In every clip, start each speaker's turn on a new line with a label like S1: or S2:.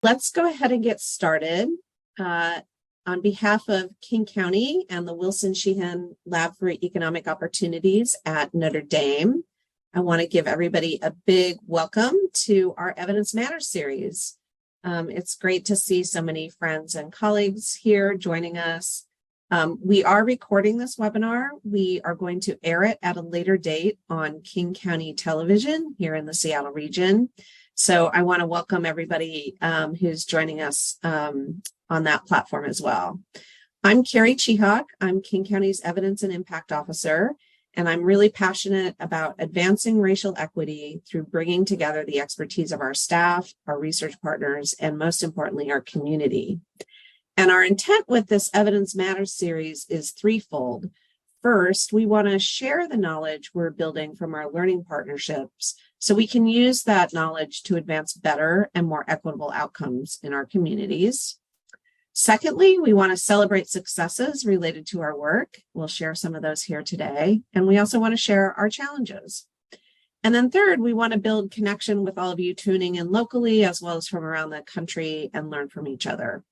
S1: Let's go ahead and get started. On behalf of King County and the Wilson Sheehan Lab for Economic Opportunities at Notre Dame, I want to give everybody a big welcome to our Evidence Matters series. It's great to see so many friends and colleagues here joining us. We are recording this webinar. We are going to air it at a later date on King County Television here in the Seattle region. So I want to welcome everybody who's joining us on that platform as well. I'm Carrie Chihawk. I'm King County's Evidence and Impact Officer, and I'm really passionate about advancing racial equity through bringing together the expertise of our staff, our research partners, and most importantly, our community. And our intent with this Evidence Matters series is threefold. First, we want to share the knowledge we're building from our learning partnerships so we can use that knowledge to advance better and more equitable outcomes in our communities. Secondly, we want to celebrate successes related to our work. We'll share some of those here today. And we also want to share our challenges. And then third, we want to build connection with all of you tuning in locally as well as from around the country and learn from each other.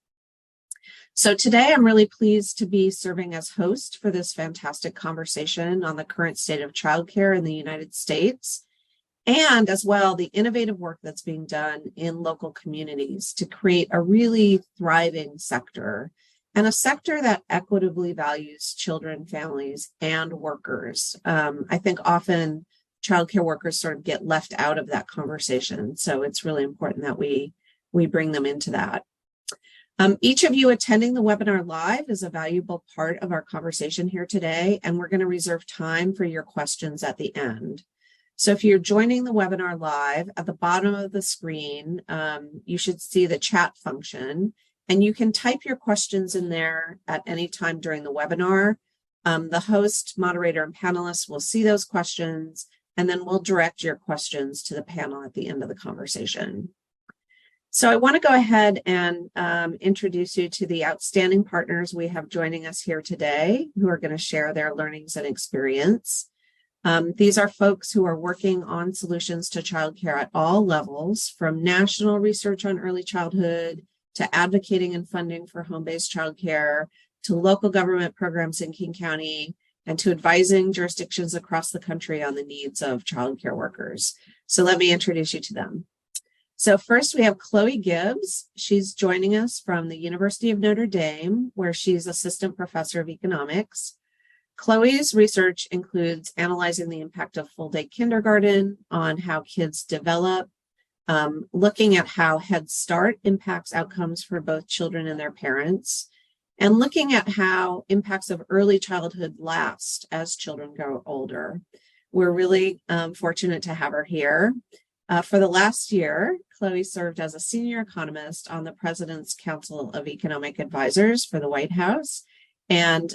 S1: So today, I'm really pleased to be serving as host for this fantastic conversation on the current state of childcare in the United States, and as well the innovative work that's being done in local communities to create a really thriving sector, and a sector that equitably values children, families, and workers. I think often childcare workers sort of get left out of that conversation, so it's really important that we bring them into that. Each of you attending the webinar live is a valuable part of our conversation here today, and we're going to reserve time for your questions at the end. So if you're joining the webinar live, at the bottom of the screen, you should see the chat function, and you can type your questions in there at any time during the webinar. The host, moderator, and panelists will see those questions, and then we'll direct your questions to the panel at the end of the conversation. So I want to go ahead and introduce you to the outstanding partners we have joining us here today who are going to share their learnings and experience. These are folks who are working on solutions to childcare at all levels, from national research on early childhood to advocating and funding for home-based childcare, to local government programs in King County, and to advising jurisdictions across the country on the needs of childcare workers. So let me introduce you to them. So first we have Chloe Gibbs. She's joining us from the University of Notre Dame, where she's assistant professor of economics. Chloe's research includes analyzing the impact of full-day kindergarten on how kids develop, looking at how Head Start impacts outcomes for both children and their parents, and looking at how impacts of early childhood last as children grow older. We're really fortunate to have her here. For the last year, Chloe served as a senior economist on the President's Council of Economic Advisors for the White House. And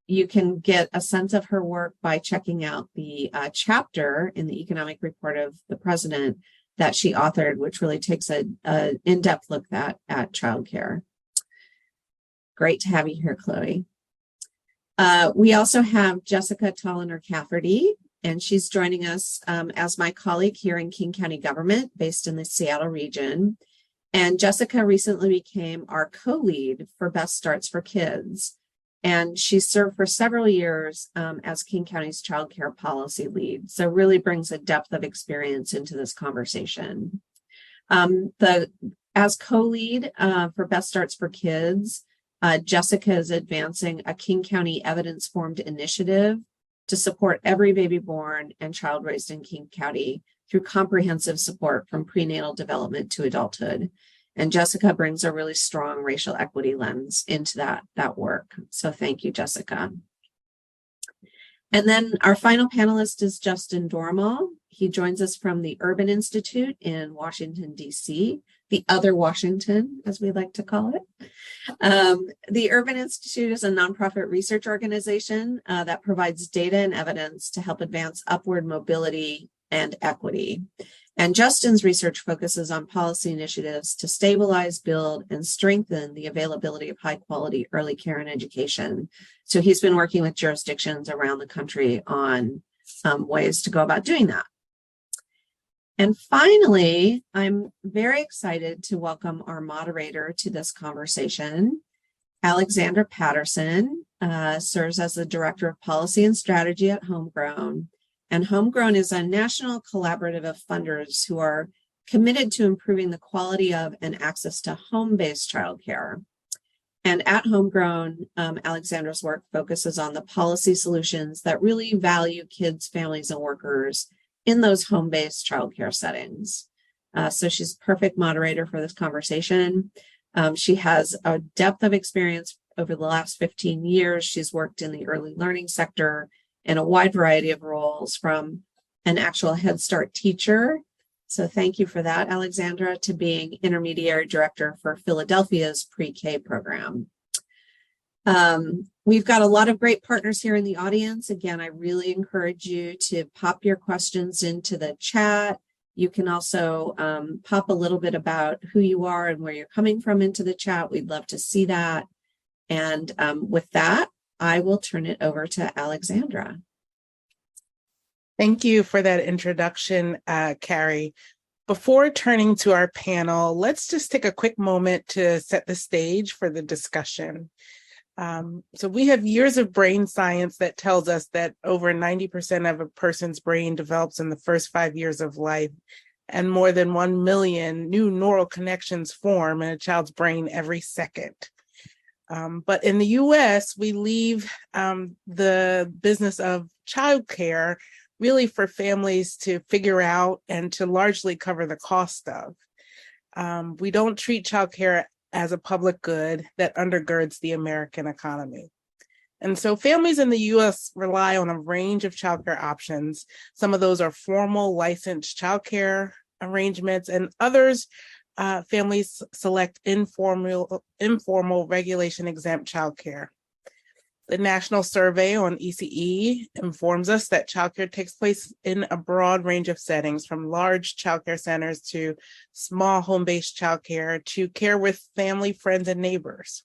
S1: you can get a sense of her work by checking out the chapter in the Economic Report of the President that she authored, which really takes an in-depth look at childcare. Great to have you here, Chloe. We also have Jessica Tolliner-Cafferty, and she's joining us as my colleague here in King County government based in the Seattle region. And Jessica recently became our co-lead for Best Starts for Kids. And she served for several years as King County's child care policy lead. So really brings a depth of experience into this conversation. As co-lead for Best Starts for Kids, Jessica is advancing a King County evidence-formed initiative to support every baby born and child raised in King County through comprehensive support from prenatal development to adulthood. And Jessica brings a really strong racial equity lens into that work. So thank you, Jessica. And then our final panelist is Justin Dormal. He joins us from the Urban Institute in Washington, D.C., the other Washington, as we like to call it. The Urban Institute is a nonprofit research organization that provides data and evidence to help advance upward mobility and equity. And Justin's research focuses on policy initiatives to stabilize, build, and strengthen the availability of high-quality early care and education. So he's been working with jurisdictions around the country on ways to go about doing that. And finally, I'm very excited to welcome our moderator to this conversation. Alexandra Patterson serves as the Director of Policy and Strategy at Homegrown. And Homegrown is a national collaborative of funders who are committed to improving the quality of and access to home-based childcare. And at Homegrown, Alexandra's work focuses on the policy solutions that really value kids, families, and workers in those home-based childcare settings. So she's a perfect moderator for this conversation. She has a depth of experience over the last 15 years. She's worked in the early learning sector in a wide variety of roles, from an actual Head Start teacher. So thank you for that, Alexandra, to being intermediary director for Philadelphia's pre-K program. We've got a lot of great partners here in the audience. Again, I really encourage you to pop your questions into the chat. You can also pop a little bit about who you are and where you're coming from into the chat. We'd love to see that. And with that, I will turn it over to Alexandra.
S2: Thank you for that introduction, Carrie. Before turning to our panel, let's just take a quick moment to set the stage for the discussion. So we have years of brain science that tells us that over 90% of a person's brain develops in the first 5 years of life, and more than 1 million new neural connections form in a child's brain every second. But in the US, we leave the business of childcare really for families to figure out and to largely cover the cost of. We don't treat childcare as a public good that undergirds the American economy. And so families in the US rely on a range of childcare options. Some of those are formal licensed childcare arrangements, and others, families select informal regulation exempt childcare. The National Survey on ECE informs us that childcare takes place in a broad range of settings, from large childcare centers to small home-based childcare to care with family, friends, and neighbors.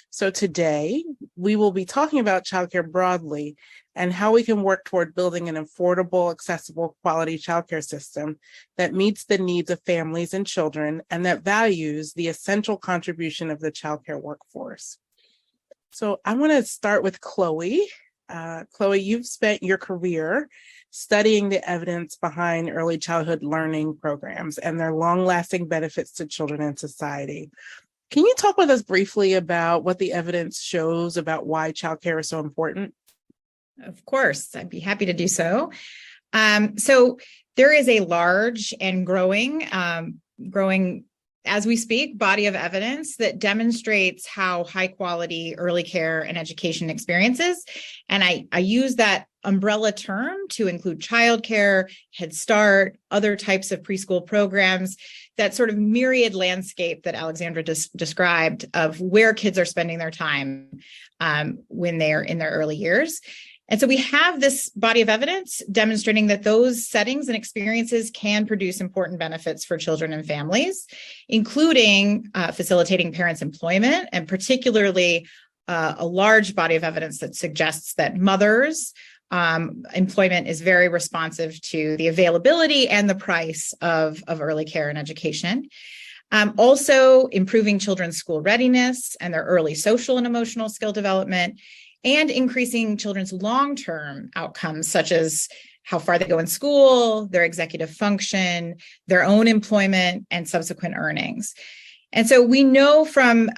S2: So today, we will be talking about childcare broadly and how we can work toward building an affordable, accessible, quality childcare system that meets the needs of families and children and that values the essential contribution of the childcare workforce. So I want to start with Chloe. Chloe, you've spent your career studying the evidence behind early childhood learning programs and their long-lasting benefits to children and society. Can you talk with us briefly about what the evidence shows about why childcare is so important?
S3: Of course, I'd be happy to do so. So there is a large and growing as we speak, body of evidence that demonstrates how high quality early care and education experiences. And I use that umbrella term to include childcare, Head Start, other types of preschool programs, that sort of myriad landscape that Alexandra described of where kids are spending their time when they're in their early years. And so we have this body of evidence demonstrating that those settings and experiences can produce important benefits for children and families, including facilitating parents' employment, and particularly a large body of evidence that suggests that mothers' employment is very responsive to the availability and the price of early care and education. Also improving children's school readiness and their early social and emotional skill development, and increasing children's long-term outcomes, such as how far they go in school, their executive function, their own employment, and subsequent earnings. And so we know from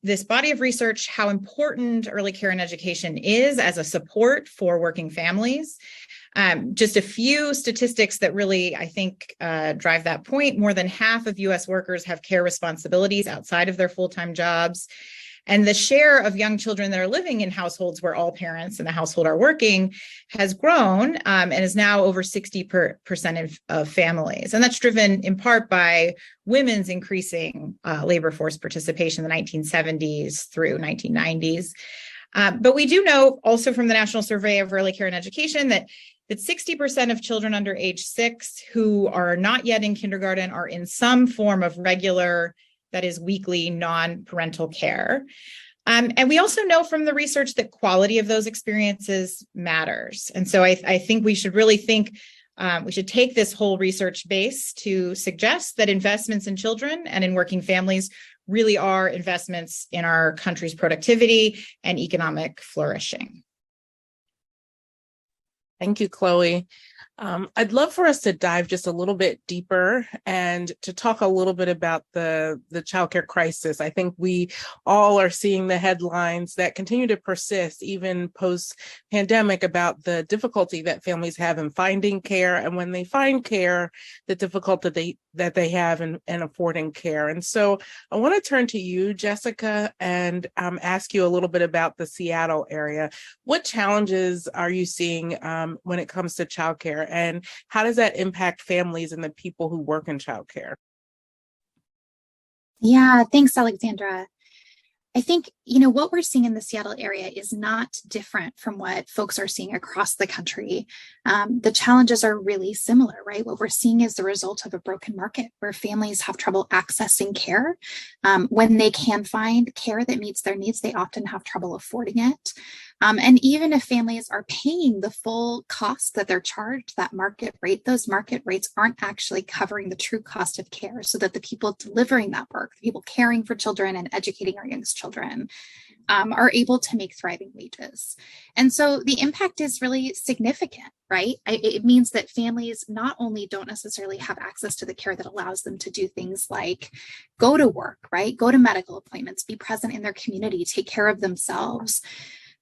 S3: this body of research how important early care and education is as a support for working families. Just a few statistics that really, I think, drive that point. More than half of U.S. workers have care responsibilities outside of their full-time jobs. And the share of young children that are living in households where all parents in the household are working has grown and is now over 60% of families. And that's driven in part by women's increasing labor force participation in the 1970s through 1990s. But we do know also from the National Survey of Early Care and Education that 60% of children under age 6 who are not yet in kindergarten are in some form of regular, that is weekly, non-parental care. And we also know from the research that quality of those experiences matters. And so I think we should really think We should take this whole research base to suggest that investments in children and in working families really are investments in our country's productivity and economic flourishing.
S2: Thank you, Chloe. I'd love for us to dive just a little bit deeper and to talk a little bit about the childcare crisis. I think we all are seeing the headlines that continue to persist even post-pandemic about the difficulty that families have in finding care, and when they find care, the difficulty that they have in affording care. And so I want to turn to you, Jessica, and ask you a little bit about the Seattle area. What challenges are you seeing when it comes to childcare, and how does that impact families and the people who work in childcare?
S4: Yeah, thanks, Alexandra. I think, what we're seeing in the Seattle area is not different from what folks are seeing across the country. The challenges are really similar, right? What we're seeing is the result of a broken market where families have trouble accessing care. When they can find care that meets their needs, they often have trouble affording it. And even if families are paying the full cost that they're charged, that market rate, those market rates aren't actually covering the true cost of care, so that the people delivering that work, the people caring for children and educating our youngest children, are able to make thriving wages. And so the impact is really significant, right? It means that families not only don't necessarily have access to the care that allows them to do things like go to work, right? Go to medical appointments, be present in their community, take care of themselves.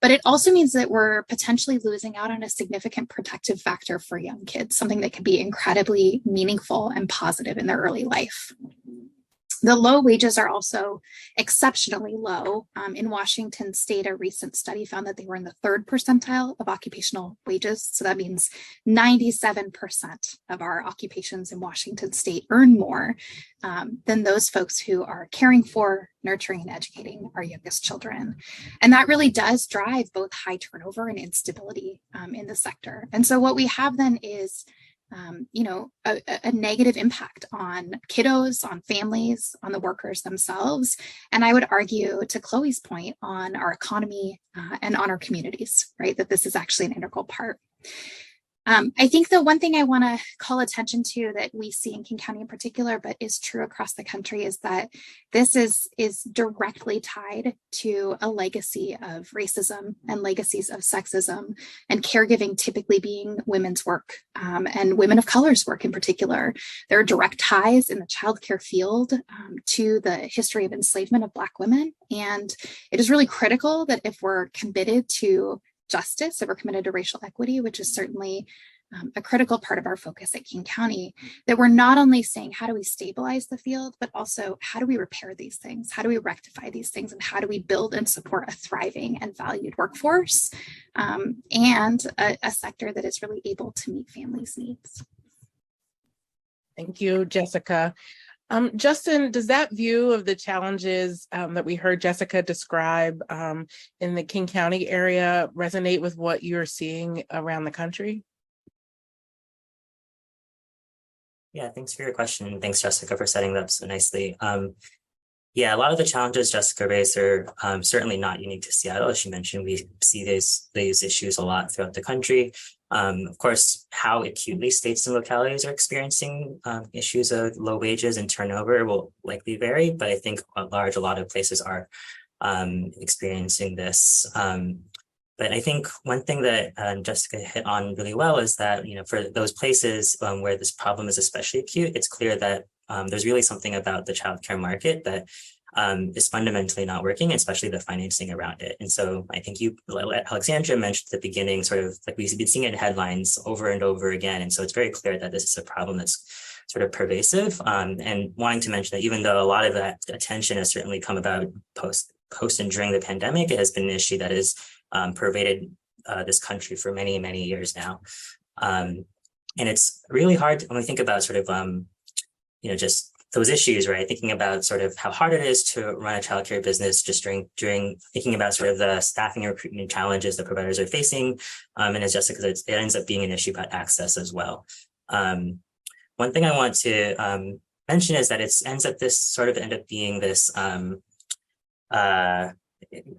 S4: But it also means that we're potentially losing out on a significant protective factor for young kids, something that can be incredibly meaningful and positive in their early life. The low wages are also exceptionally low. In Washington State, a recent study found that they were in the 3rd percentile of occupational wages. So that means 97% of our occupations in Washington State earn more than those folks who are caring for, nurturing, and educating our youngest children. And that really does drive both high turnover and instability in the sector. And so what we have then is a negative impact on kiddos, on families, on the workers themselves. And I would argue, to Chloe's point, on our economy and on our communities, right? That this is actually an integral part. I think the one thing I want to call attention to that we see in King County in particular, but is true across the country, is that this is directly tied to a legacy of racism and legacies of sexism, and caregiving typically being women's work, and women of color's work in particular. There are direct ties in the childcare field to the history of enslavement of Black women. And it is really critical that if we're committed to justice, if we're committed to racial equity, which is certainly a critical part of our focus at King County, that we're not only saying how do we stabilize the field, but also how do we repair these things? How do we rectify these things? And how do we build and support a thriving and valued workforce, and a sector that is really able to meet families' needs?
S2: Thank you, Jessica. Justin, does that view of the challenges that we heard Jessica describe in the King County area resonate with what you're seeing around the country?
S5: Yeah, thanks for your question. And thanks, Jessica, for setting that up so nicely. Yeah, a lot of the challenges Jessica raised are certainly not unique to Seattle. As she mentioned, we see these issues a lot throughout the country. Of course, how acutely states and localities are experiencing issues of low wages and turnover will likely vary, but I think a lot of places are experiencing this. But I think one thing that Jessica hit on really well is that, for those places where this problem is especially acute, it's clear that there's really something about the childcare market that is fundamentally not working, especially the financing around it. And so I think Alexandra mentioned at the beginning, sort of like we've been seeing it in headlines over and over again. And so it's very clear that this is a problem that's sort of pervasive, and wanting to mention that even though a lot of that attention has certainly come about post and during the pandemic, it has been an issue that has pervaded this country for many, many years now. And it's really hard when we think about sort of, just those issues, right? Thinking about sort of how hard it is to run a childcare business, just during thinking about sort of the staffing and recruitment challenges that providers are facing. And as Jessica said, it ends up being an issue about access as well. One thing I want to mention is that it ends up being this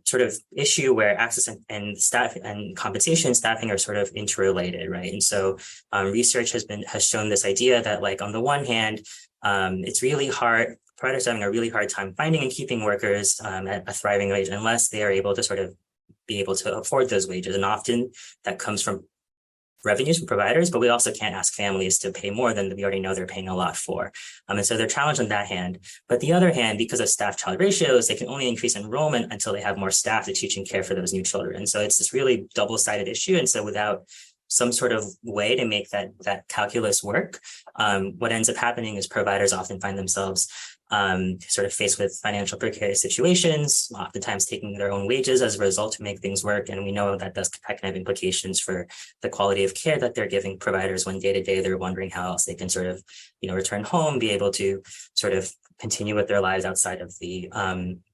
S5: sort of issue where access and staff and compensation staffing are sort of interrelated, right? And so research has shown this idea that, like, on the one hand, it's really hard. Providers are having a really hard time finding and keeping workers at a thriving wage unless they are able to sort of be able to afford those wages. And often that comes from revenues from providers, but we also can't ask families to pay more than we already know they're paying a lot for. And so they're challenged on that hand. But the other hand, because of staff-child ratios, they can only increase enrollment until they have more staff to teach and care for those new children. And so it's this really double-sided issue. And so without some sort of way to make that calculus work, what ends up happening is providers often find themselves sort of faced with financial precarious situations, oftentimes taking their own wages as a result to make things work. And we know that can have implications for the quality of care that they're giving providers when day to day they're wondering how else they can sort of, return home, be able to sort of continue with their lives outside of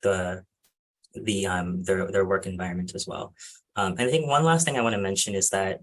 S5: their work environment as well. And I think one last thing I want to mention is that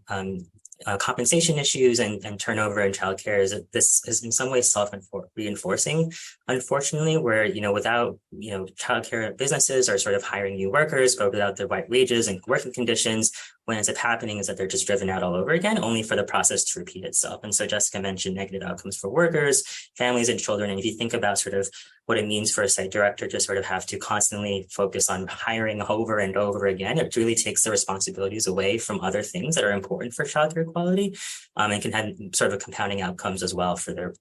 S5: compensation issues and turnover in childcare this is in some ways self-reinforcing, unfortunately, where, without, childcare businesses are sort of hiring new workers, but without the right wages and working conditions, what ends up happening is that they're just driven out all over again, only for the process to repeat itself. And so Jessica mentioned negative outcomes for workers, families, and children. And if you think about sort of what it means for a site director to sort of have to constantly focus on hiring over and over again, it really takes the responsibilities away from other things that are important for childcare quality, and can have sort of compounding outcomes as well for their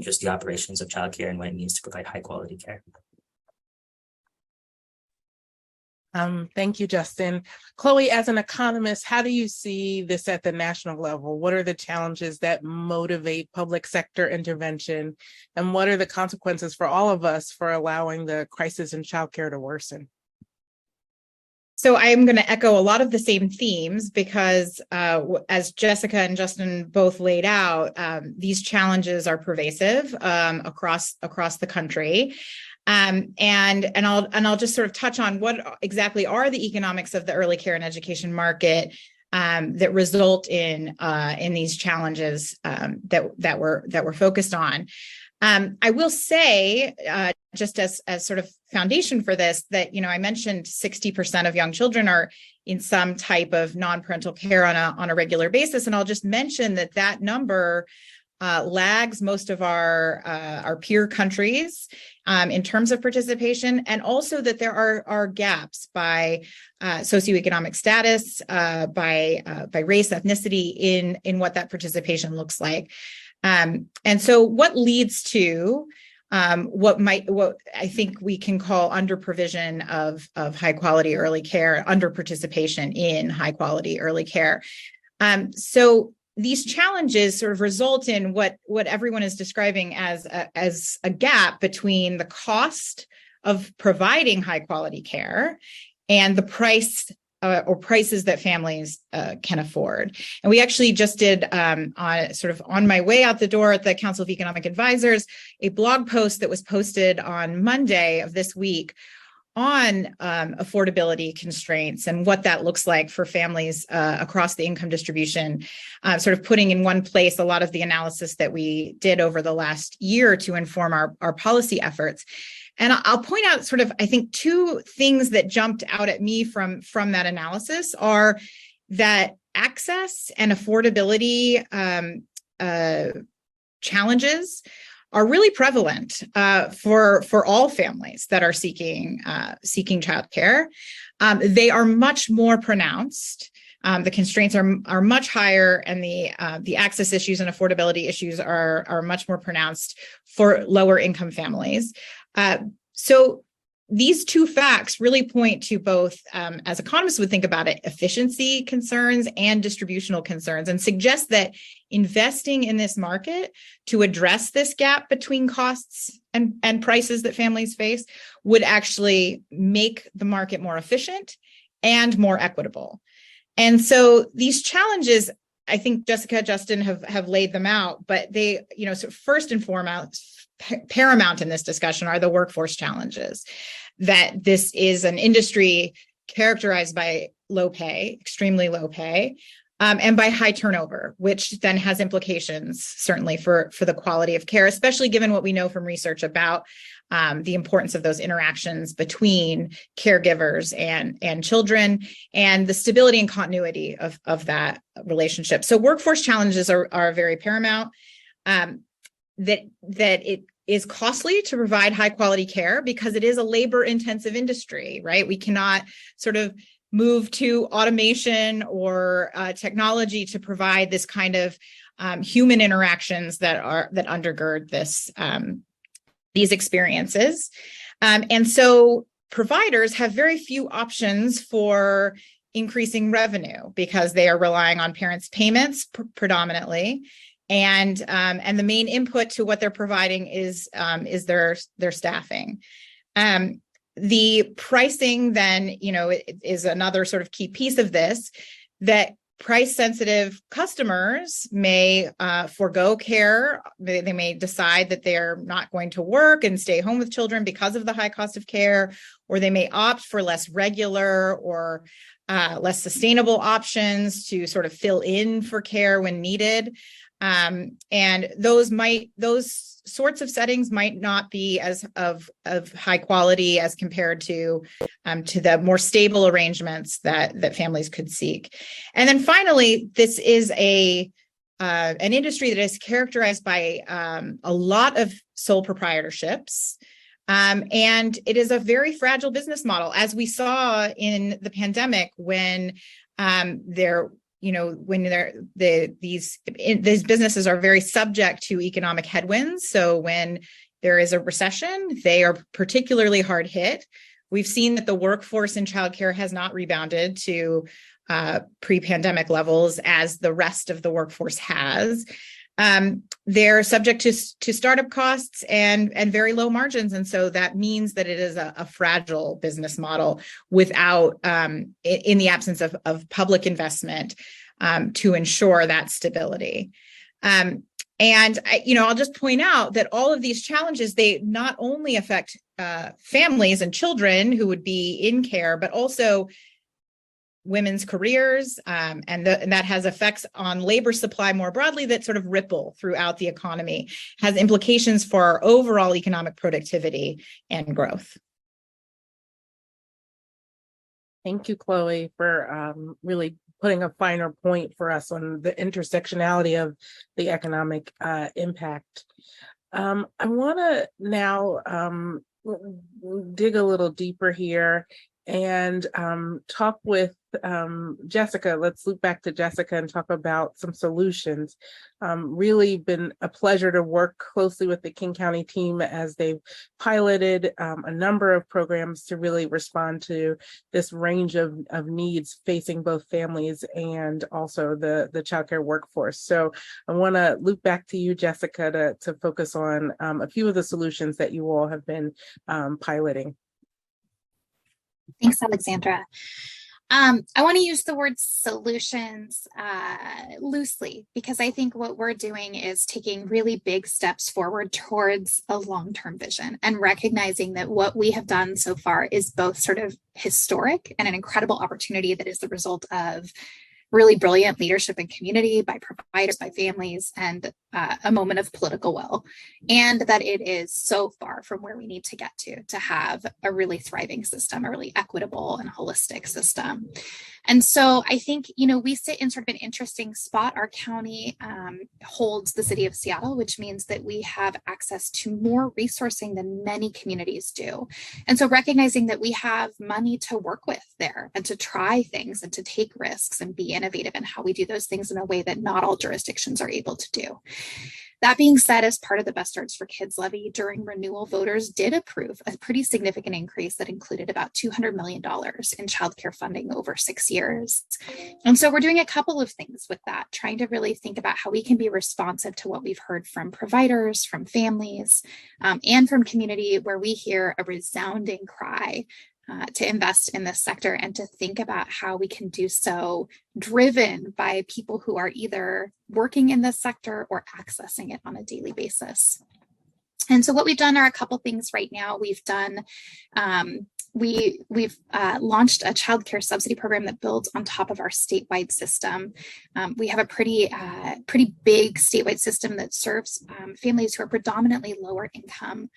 S5: just the operations of childcare and what it means to provide high quality care.
S2: Thank you, Justin. Chloe, as an economist, how do you see this at the national level? What are the challenges that motivate public sector intervention? And what are the consequences for all of us for allowing the crisis in childcare to worsen?
S3: So I am going to echo a lot of the same themes because as Jessica and Justin both laid out, these challenges are pervasive across the country. And I'll just sort of touch on what exactly are the economics of the early care and education market that result in these challenges that we're focused on. I will say, just as sort of foundation for this, that I mentioned 60% of young children are in some type of non-parental care on a regular basis, and I'll just mention that number lags most of our peer countries in terms of participation, and also that there are gaps by socioeconomic status, by race, ethnicity in what that participation looks like. And so what leads to what I think we can call under provision of high quality early care, under participation in high quality early care. So these challenges sort of result in what everyone is describing as a gap between the cost of providing high quality care and the price or prices that families can afford. And we actually just did, on my way out the door at the Council of Economic Advisors, a blog post that was posted on Monday of this week on affordability constraints and what that looks like for families across the income distribution, sort of putting in one place a lot of the analysis that we did over the last year to inform our policy efforts. And I'll point out sort of, I think, two things that jumped out at me from that analysis are that access and affordability challenges are really prevalent for all families that are seeking childcare. They are much more pronounced. The constraints are much higher, and the access issues and affordability issues are much more pronounced for lower income families. So these two facts really point to both, as economists would think about it, efficiency concerns and distributional concerns, and suggest that investing in this market to address this gap between costs and prices that families face would actually make the market more efficient and more equitable. And so these challenges, I think Jessica, Justin have laid them out, but they, so first and foremost, paramount in this discussion are the workforce challenges. That this is an industry characterized by low pay, extremely low pay, and by high turnover, which then has implications certainly for the quality of care, especially given what we know from research about the importance of those interactions between caregivers and children, and the stability and continuity of that relationship. So workforce challenges are very paramount. That it is costly to provide high quality care because it is a labor intensive industry, right? We cannot sort of move to automation or technology to provide this kind of human interactions that undergird this these experiences. And so providers have very few options for increasing revenue because they are relying on parents' payments predominantly. And the main input to what they're providing is their staffing. The pricing then, is another sort of key piece of this, that price-sensitive customers may forego care. They may decide that they're not going to work and stay home with children because of the high cost of care, or they may opt for less regular or less sustainable options to sort of fill in for care when needed. And those sorts of settings might not be as of high quality as compared to the more stable arrangements that families could seek. And then finally, this is an industry that is characterized by a lot of sole proprietorships. And it is a very fragile business model, as we saw in the pandemic when these businesses are very subject to economic headwinds. So when there is a recession, they are particularly hard hit. We've seen that the workforce in childcare has not rebounded to pre-pandemic levels as the rest of the workforce has. They're subject to startup costs and very low margins. And so that means that it is a fragile business model without, in the absence of public investment to ensure that stability. And I'll just point out that all of these challenges, they not only affect families and children who would be in care, but also women's careers, and that has effects on labor supply more broadly that sort of ripple throughout the economy, has implications for our overall economic productivity and growth.
S2: Thank you, Chloe, for really putting a finer point for us on the intersectionality of the economic impact. I want to now dig a little deeper here and talk with Jessica. Let's loop back to Jessica and talk about some solutions. Really been a pleasure to work closely with the King County team as they've piloted a number of programs to really respond to this range of needs facing both families and also the childcare workforce. So I want to loop back to you, Jessica, to focus on a few of the solutions that you all have been piloting.
S4: Thanks, Alexandra. I want to use the word solutions loosely, because I think what we're doing is taking really big steps forward towards a long-term vision and recognizing that what we have done so far is both sort of historic and an incredible opportunity that is the result of really brilliant leadership and community by providers, by families, and a moment of political will. And that it is so far from where we need to get to have a really thriving system, a really equitable and holistic system. And so I think, we sit in sort of an interesting spot. Our county holds the city of Seattle, which means that we have access to more resourcing than many communities do. And so recognizing that we have money to work with there and to try things and to take risks and be innovative in how we do those things in a way that not all jurisdictions are able to do. That being said, as part of the Best Starts for Kids levy during renewal, voters did approve a pretty significant increase that included about $200 million in childcare funding over 6 years. And so we're doing a couple of things with that, trying to really think about how we can be responsive to what we've heard from providers, from families, and from community, where we hear a resounding cry to invest in this sector and to think about how we can do so driven by people who are either working in this sector or accessing it on a daily basis. And so what we've done are a couple things right now. We've done we've launched a childcare subsidy program that builds on top of our statewide system. We have a pretty big statewide system that serves families who are predominantly lower income.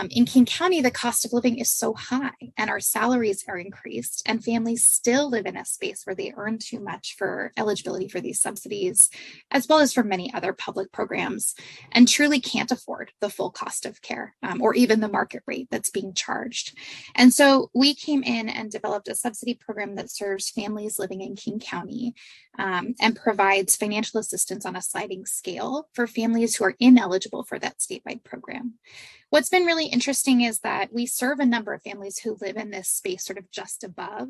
S4: In King County, the cost of living is so high and our salaries are increased, and families still live in a space where they earn too much for eligibility for these subsidies, as well as for many other public programs, and truly can't afford the full cost of care or even the market rate that's being charged. And so we came in and developed a subsidy program that serves families living in King County and provides financial assistance on a sliding scale for families who are ineligible for that statewide program. What's been really interesting is that we serve a number of families who live in this space sort of just above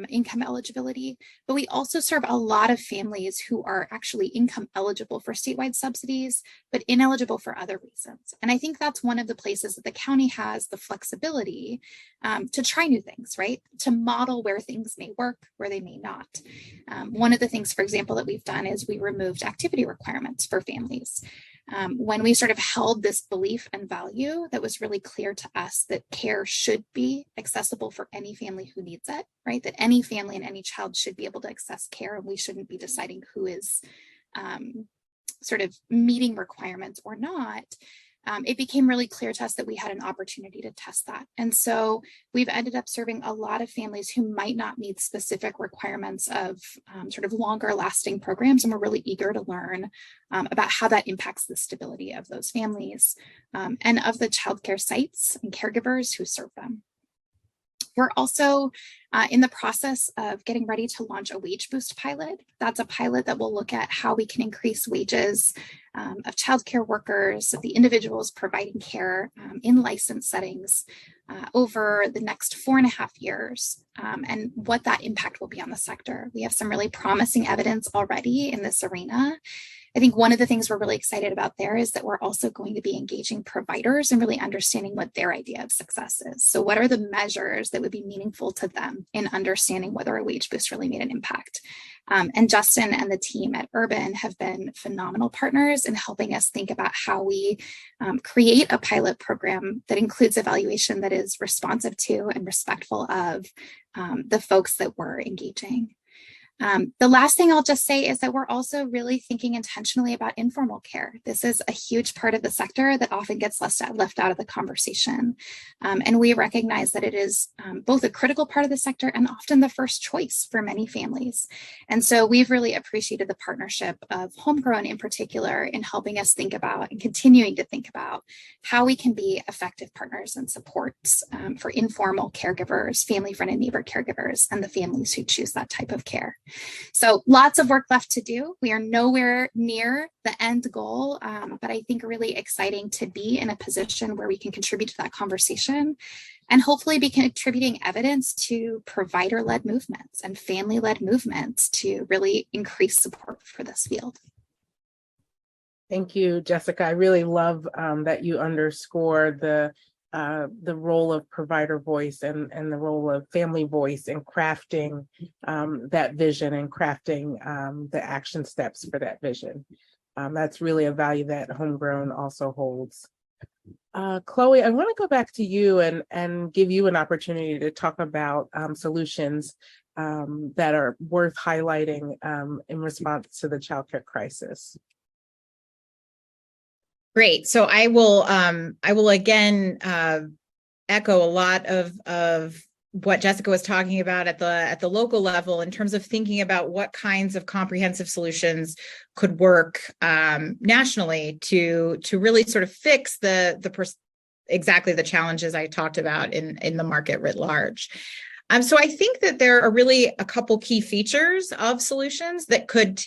S4: income eligibility, but we also serve a lot of families who are actually income eligible for statewide subsidies, but ineligible for other reasons. And I think that's one of the places that the county has the flexibility to try new things, right? To model where things may work, where they may not. One of the things, for example, that we've done is we removed activity requirements for families. When we sort of held this belief and value that was really clear to us that care should be accessible for any family who needs it, right? That any family and any child should be able to access care, and we shouldn't be deciding who is sort of meeting requirements or not. It became really clear to us that we had an opportunity to test that. And so we've ended up serving a lot of families who might not meet specific requirements of sort of longer lasting programs. And we're really eager to learn about how that impacts the stability of those families and of the childcare sites and caregivers who serve them. We're also in the process of getting ready to launch a wage boost pilot. That's a pilot that will look at how we can increase wages of childcare workers, of the individuals providing care in licensed settings over the next 4.5 years, and what that impact will be on the sector. We have some really promising evidence already in this arena. I think one of the things we're really excited about there is that we're also going to be engaging providers and really understanding what their idea of success is. So what are the measures that would be meaningful to them in understanding whether a wage boost really made an impact? And Justin and the team at Urban have been phenomenal partners in helping us think about how we create a pilot program that includes evaluation that is responsive to and respectful of the folks that we're engaging. The last thing I'll just say is that we're also really thinking intentionally about informal care. This is a huge part of the sector that often gets left out of the conversation. And we recognize that it is both a critical part of the sector and often the first choice for many families. And so we've really appreciated the partnership of Homegrown in particular in helping us think about and continuing to think about how we can be effective partners and supports for informal caregivers, family, friend, and neighbor caregivers, and the families who choose that type of care. So lots of work left to do. We are nowhere near the end goal, but I think really exciting to be in a position where we can contribute to that conversation and hopefully be contributing evidence to provider-led movements and family-led movements to really increase support for this field.
S2: Thank you, Jessica. I really love that you underscore the role of provider voice and the role of family voice in crafting that vision and crafting the action steps for that vision. That's really a value that Homegrown also holds. Chloe, I want to go back to you and give you an opportunity to talk about solutions that are worth highlighting in response to the childcare crisis.
S3: Great. So I will again echo a lot of what Jessica was talking about at the local level in terms of thinking about what kinds of comprehensive solutions could work nationally to really sort of fix exactly the challenges I talked about in the market writ large. So I think that there are really a couple key features of solutions that could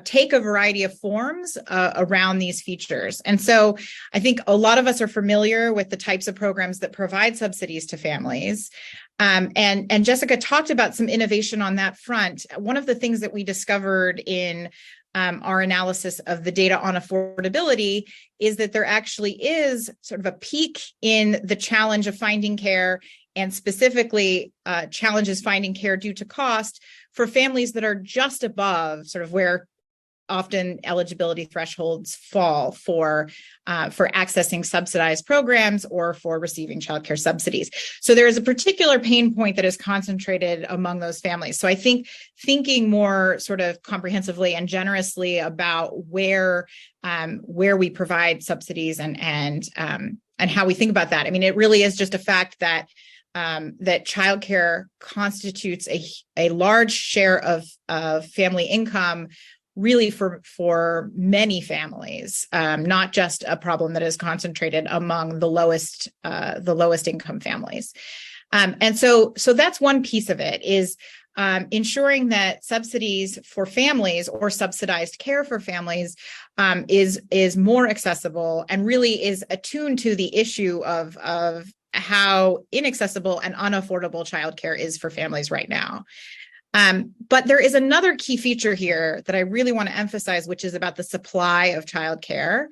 S3: take a variety of forms around these features. And so I think a lot of us are familiar with the types of programs that provide subsidies to families. And Jessica talked about some innovation on that front. One of the things that we discovered in our analysis of the data on affordability is that there actually is sort of a peak in the challenge of finding care, and specifically challenges finding care due to cost for families that are just above sort of where often eligibility thresholds fall for accessing subsidized programs or for receiving childcare subsidies. So there is a particular pain point that is concentrated among those families. So I think thinking more sort of comprehensively and generously about where we provide subsidies and how we think about that. I mean, it really is just a fact that childcare constitutes a large share of family income, really for many families, not just a problem that is concentrated among the lowest income families. And so that's one piece of it, is ensuring that subsidies for families or subsidized care for families is more accessible and really is attuned to the issue of how inaccessible and unaffordable childcare is for families right now. But there is another key feature here that I really want to emphasize, which is about the supply of childcare,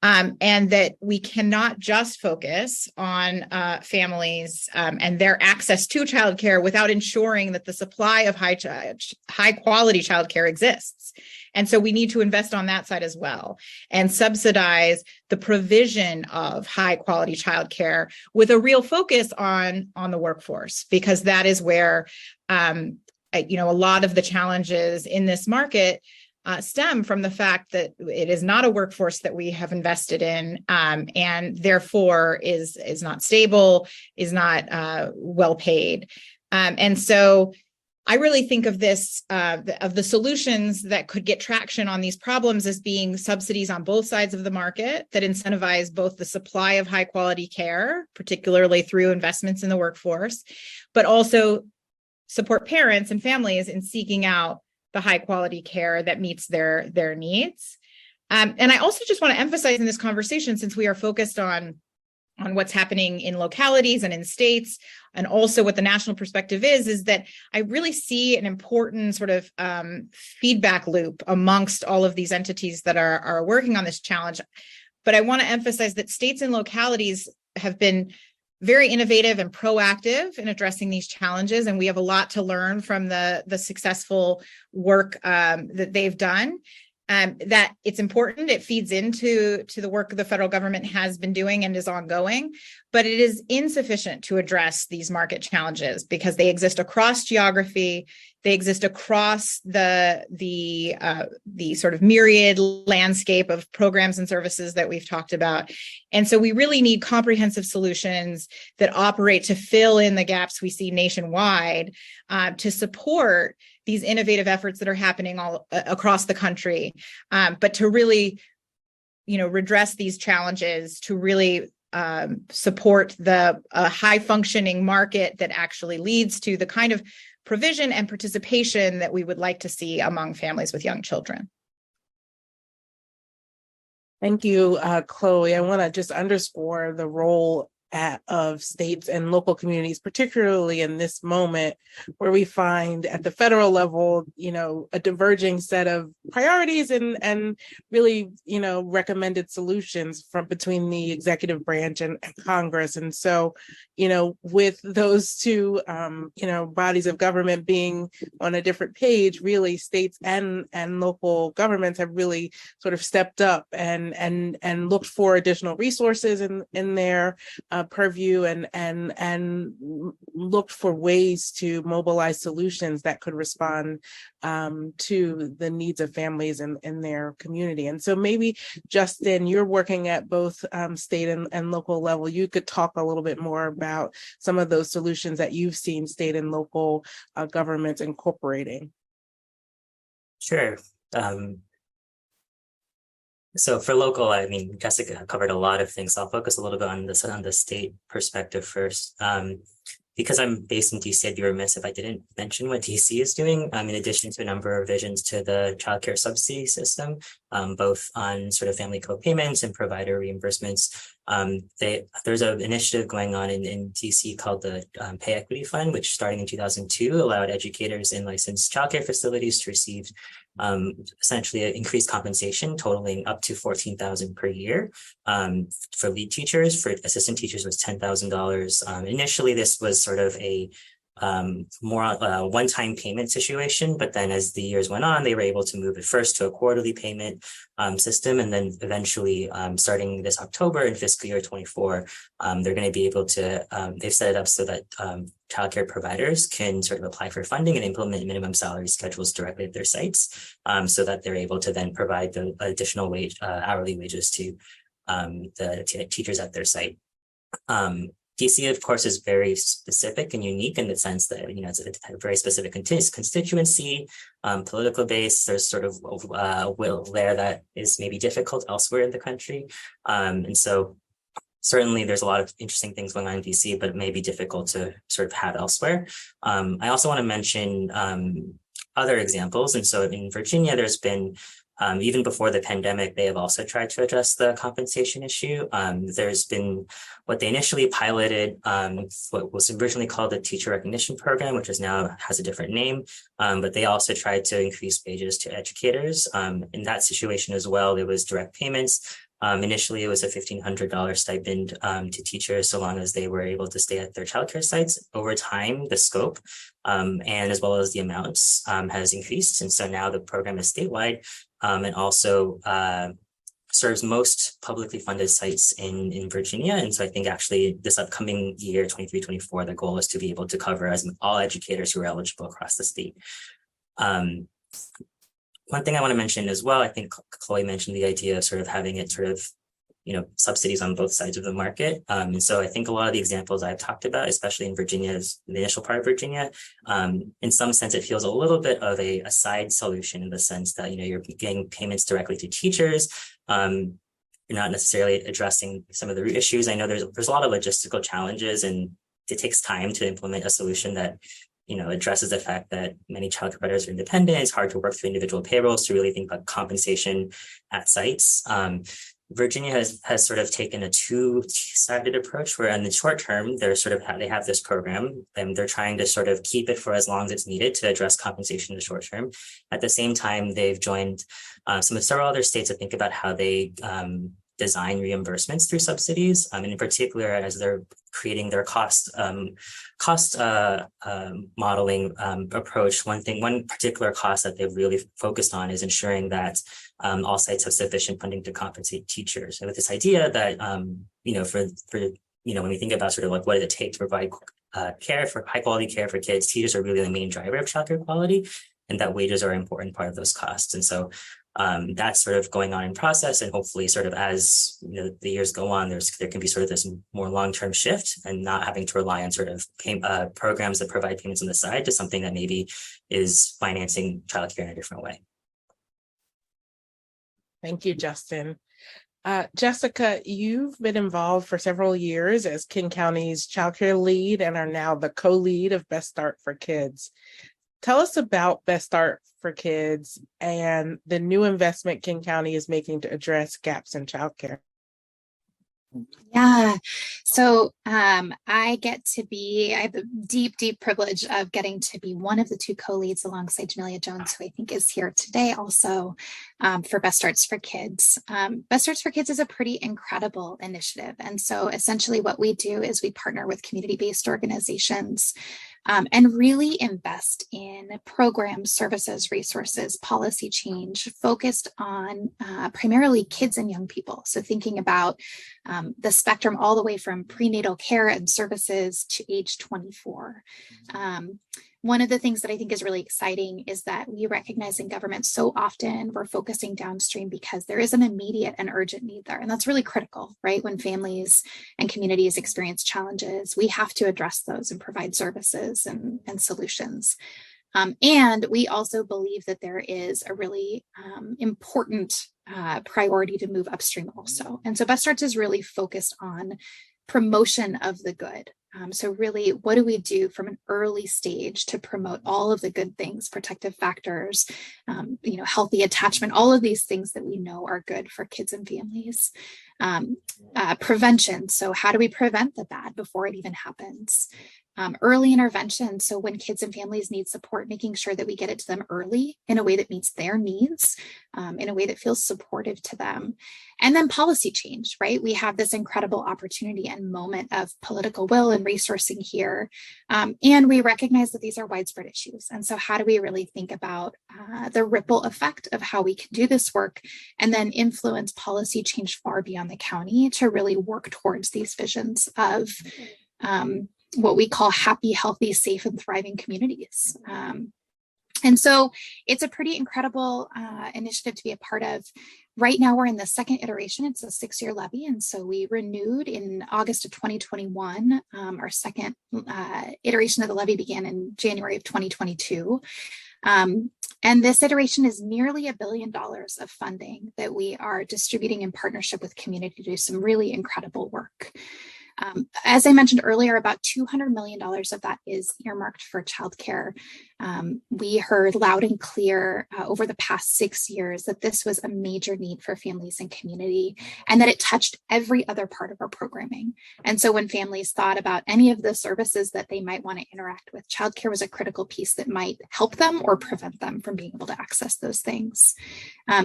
S3: and that we cannot just focus on families and their access to childcare without ensuring that the supply of high quality childcare exists. And so we need to invest on that side as well and subsidize the provision of high quality childcare with a real focus on the workforce, because that is where a lot of the challenges in this market stem from the fact that it is not a workforce that we have invested in, and therefore is not stable, is not well paid. And so I really think of this, of the solutions that could get traction on these problems as being subsidies on both sides of the market that incentivize both the supply of high quality care, particularly through investments in the workforce, but also support parents and families in seeking out the high quality care that meets their needs. And I also just want to emphasize in this conversation, since we are focused on what's happening in localities and in states, and also what the national perspective is that I really see an important sort of feedback loop amongst all of these entities that are working on this challenge. But I want to emphasize that states and localities have been very innovative and proactive in addressing these challenges, and we have a lot to learn from the successful work that they've done. That it's important, it feeds into the work the federal government has been doing and is ongoing, but it is insufficient to address these market challenges because they exist across geography, they exist across the sort of myriad landscape of programs and services that we've talked about. And so we really need comprehensive solutions that operate to fill in the gaps we see nationwide, to support these innovative efforts that are happening all across the country, but to really, redress these challenges, to really support the high functioning market that actually leads to the kind of provision and participation that we would like to see among families with young children.
S2: Thank you, Chloe. I want to just underscore the role of states and local communities, particularly in this moment where we find at the federal level, a diverging set of priorities and really, recommended solutions from between the executive branch and Congress. And so, with those two, bodies of government being on a different page, really states and local governments have really sort of stepped up and looked for additional resources in their purview and looked for ways to mobilize solutions that could respond to the needs of families in their community. And so maybe, Justin, you're working at both state and local level. You could talk a little bit more about some of those solutions that you've seen state and local governments incorporating.
S5: Sure. So for local, Jessica covered a lot of things. I'll focus a little bit on the state perspective first. Because I'm based in DC, I'd be remiss if I didn't mention what DC is doing, in addition to a number of revisions to the childcare subsidy system, both on sort of family co-payments and provider reimbursements. There's an initiative going on in DC called the Pay Equity Fund, which starting in 2002 allowed educators in licensed childcare facilities to receive essentially an increased compensation totaling up to $14,000 per year. For lead teachers, for assistant teachers was $10,000. Initially, this was sort of a more one-time payment situation, but then as the years went on, they were able to move it first to a quarterly payment system, and then eventually starting this October in fiscal year 24, they're going to be able to, they've set it up so that childcare providers can sort of apply for funding and implement minimum salary schedules directly at their sites, so that they're able to then provide the additional hourly wages to the teachers at their site. DC, of course, is very specific and unique in the sense that, you know, it's a very specific constituency, political base. There's sort of a will there that is maybe difficult elsewhere in the country. And so certainly there's a lot of interesting things going on in DC, but it may be difficult to sort of have elsewhere. I also want to mention other examples. And so in Virginia, there's been even before the pandemic, they have also tried to address the compensation issue. There's been what they initially piloted, what was originally called the Teacher Recognition Program, which is now has a different name, but they also tried to increase wages to educators. In that situation as well, there was direct payments. Initially, it was a $1,500 stipend to teachers so long as they were able to stay at their childcare sites. Over time, the scope and as well as the amounts has increased. And so now the program is statewide and also serves most publicly funded sites in Virginia. And so I think actually this upcoming year, 23-24, the goal is to be able to cover as all educators who are eligible across the state. One thing I want to mention as well, I think Chloe mentioned the idea of sort of having it sort of, you know, subsidies on both sides of the market. And so I think a lot of the examples I've talked about, especially in Virginia's, the initial part of Virginia, in some sense, it feels a little bit of a side solution in the sense that, you know, you're getting payments directly to teachers. You're not necessarily addressing some of the root issues. I know there's a lot of logistical challenges, and it takes time to implement a solution that, you know, addresses the fact that many child providers are independent. It's hard to work through individual payrolls to really think about compensation at sites. Virginia has sort of taken a two-sided approach where in the short term, they have this program and they're trying to sort of keep it for as long as it's needed to address compensation in the short term. At the same time, they've joined several other states to think about how they design reimbursements through subsidies, and in particular, as they're creating their cost modeling approach. One particular cost that they've really focused on is ensuring that all sites have sufficient funding to compensate teachers. And with this idea that you know, for you know, when we think about sort of like what does it take to provide care for high quality care for kids, teachers are really the main driver of childcare quality, and that wages are an important part of those costs. And so that's sort of going on in process, and hopefully sort of as, you know, the years go on, there can be sort of this more long-term shift and not having to rely on sort of programs that provide payments on the side to something that maybe is financing childcare in a different way.
S2: Thank you, Justin. Jessica, you've been involved for several years as King County's childcare lead and are now the co-lead of Best Start for Kids. Tell us about Best Start for Kids and the new investment King County is making to address gaps in childcare.
S4: Yeah, so I have the deep privilege of getting to be one of the two co-leads alongside Jamelia Jones, who I think is here today also for Best Starts for Kids. Best Starts for Kids is a pretty incredible initiative. And so essentially what we do is we partner with community-based organizations and really invest in programs, services, resources, policy change focused on primarily kids and young people. So thinking about the spectrum all the way from prenatal care and services to age 24. One of the things that I think is really exciting is that we recognize in government so often we're focusing downstream because there is an immediate and urgent need there. And that's really critical, right? When families and communities experience challenges, we have to address those and provide services and solutions. And we also believe that there is a really important priority to move upstream also. And so Best Starts is really focused on promotion of the good. So really, what do we do from an early stage to promote all of the good things, protective factors, you know, healthy attachment, all of these things that we know are good for kids and families. Prevention. So how do we prevent the bad before it even happens? Early intervention. So when kids and families need support, making sure that we get it to them early in a way that meets their needs, in a way that feels supportive to them. And then policy change, right? We have this incredible opportunity and moment of political will and resourcing here. And we recognize that these are widespread issues. And so how do we really think about the ripple effect of how we can do this work and then influence policy change far beyond the county to really work towards these visions of what we call happy, healthy, safe, and thriving communities. And so it's a pretty incredible initiative to be a part of. Right now, we're in the second iteration. It's a 6-year levy. And so we renewed in August of 2021. Our second iteration of the levy began in January of 2022. And this iteration is nearly $1 billion of funding that we are distributing in partnership with community to do some really incredible work. As I mentioned earlier, about $200 million of that is earmarked for childcare. We heard loud and clear over the past 6 years that this was a major need for families and community, and that it touched every other part of our programming. And so when families thought about any of the services that they might want to interact with, childcare was a critical piece that might help them or prevent them from being able to access those things.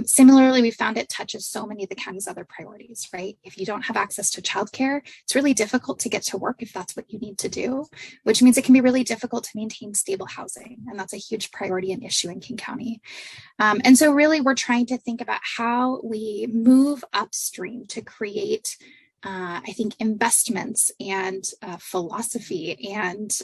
S4: Similarly, we found it touches so many of the county's other priorities, right? If you don't have access to childcare, it's really difficult to get to work if that's what you need to do, which means it can be really difficult to maintain stable housing. And that's a huge priority and issue in King County. And so really we're trying to think about how we move upstream to create I think investments and philosophy and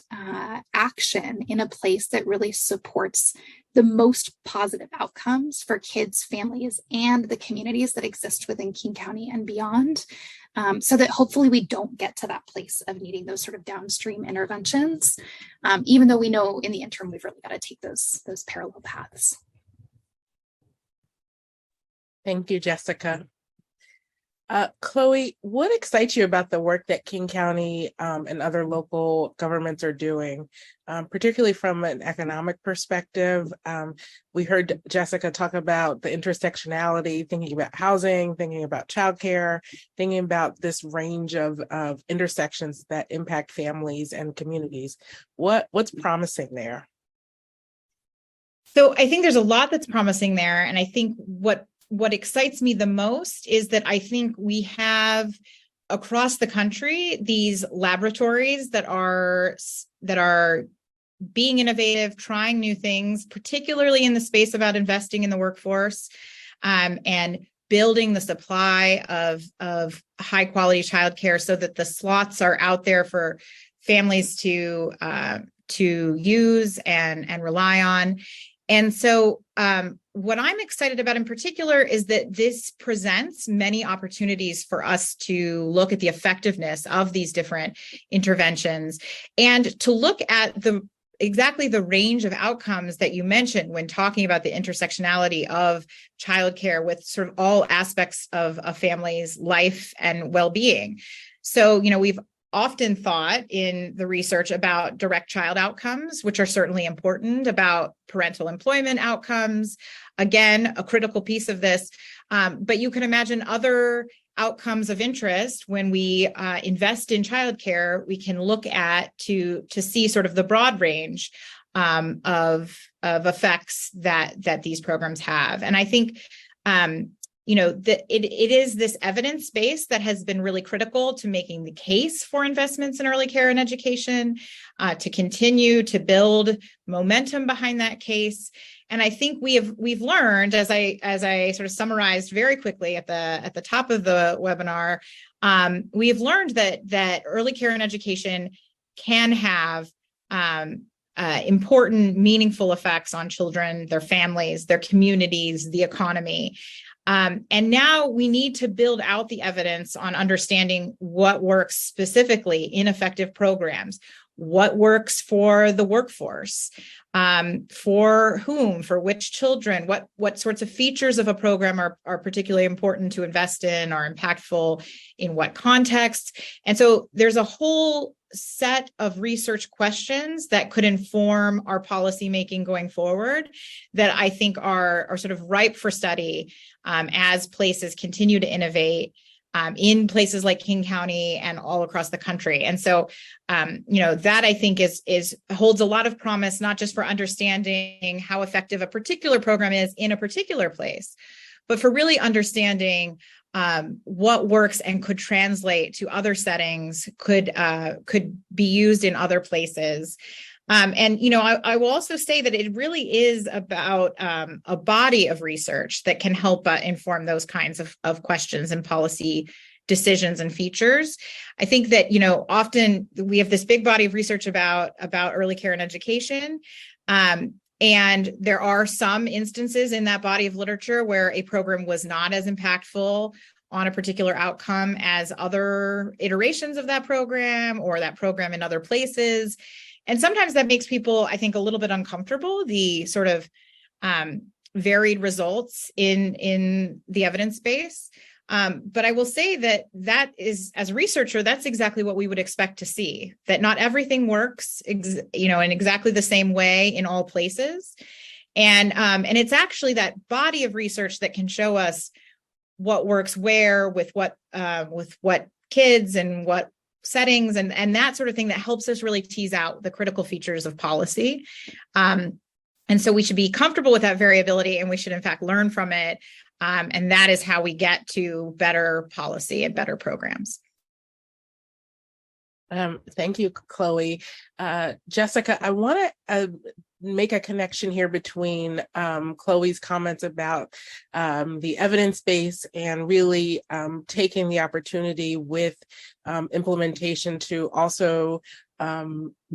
S4: action in a place that really supports the most positive outcomes for kids, families, and the communities that exist within King County and beyond, so that hopefully we don't get to that place of needing those sort of downstream interventions, even though we know in the interim we've really got to take those parallel paths.
S2: Thank you, Jessica. Chloe, what excites you about the work that King County and other local governments are doing, particularly from an economic perspective? We heard Jessica talk about the intersectionality, thinking about housing, thinking about childcare, thinking about this range of intersections that impact families and communities. What's promising there?
S3: So I think there's a lot that's promising there. And I think what excites me the most is that I think we have across the country these laboratories that are being innovative, trying new things, particularly in the space about investing in the workforce, and building the supply of high quality childcare so that the slots are out there for families to use and rely on. And so what I'm excited about in particular is that this presents many opportunities for us to look at the effectiveness of these different interventions and to look at exactly the range of outcomes that you mentioned when talking about the intersectionality of childcare with sort of all aspects of a family's life and well-being. So, we've often thought in the research about direct child outcomes, which are certainly important, about parental employment outcomes, again, a critical piece of this. But you can imagine other outcomes of interest when we invest in childcare. We can look at to see sort of the broad range of effects that these programs have. And I think that it is this evidence base that has been really critical to making the case for investments in early care and education, to continue to build momentum behind that case. And I think we've learned, as I sort of summarized very quickly at the top of the webinar, we've learned that early care and education can have important, meaningful effects on children, their families, their communities, the economy. And now we need to build out the evidence on understanding what works specifically in effective programs, what works for the workforce, for whom, for which children, what sorts of features of a program are particularly important to invest in, are impactful in what context. And so there's a whole set of research questions that could inform our policymaking going forward that I think are sort of ripe for study as places continue to innovate in places like King County and all across the country. And so, that I think is holds a lot of promise, not just for understanding how effective a particular program is in a particular place, but for really understanding what works and could translate to other settings, could be used in other places. I will also say that it really is about a body of research that can help inform those kinds of questions and policy decisions and features. I think that, often we have this big body of research about early care and education. And there are some instances in that body of literature where a program was not as impactful on a particular outcome as other iterations of that program or that program in other places. And sometimes that makes people, I think, a little bit uncomfortable, the sort of varied results in the evidence base. But I will say that is, as a researcher, that's exactly what we would expect to see, that not everything works, in exactly the same way in all places. And it's actually that body of research that can show us what works where, with what kids and what settings and that sort of thing, that helps us really tease out the critical features of policy. And so we should be comfortable with that variability, and we should in fact learn from it. And that is how we get to better policy and better programs.
S2: Thank you, Chloe. Jessica, I want to make a connection here between Chloe's comments about the evidence base and really taking the opportunity with implementation to also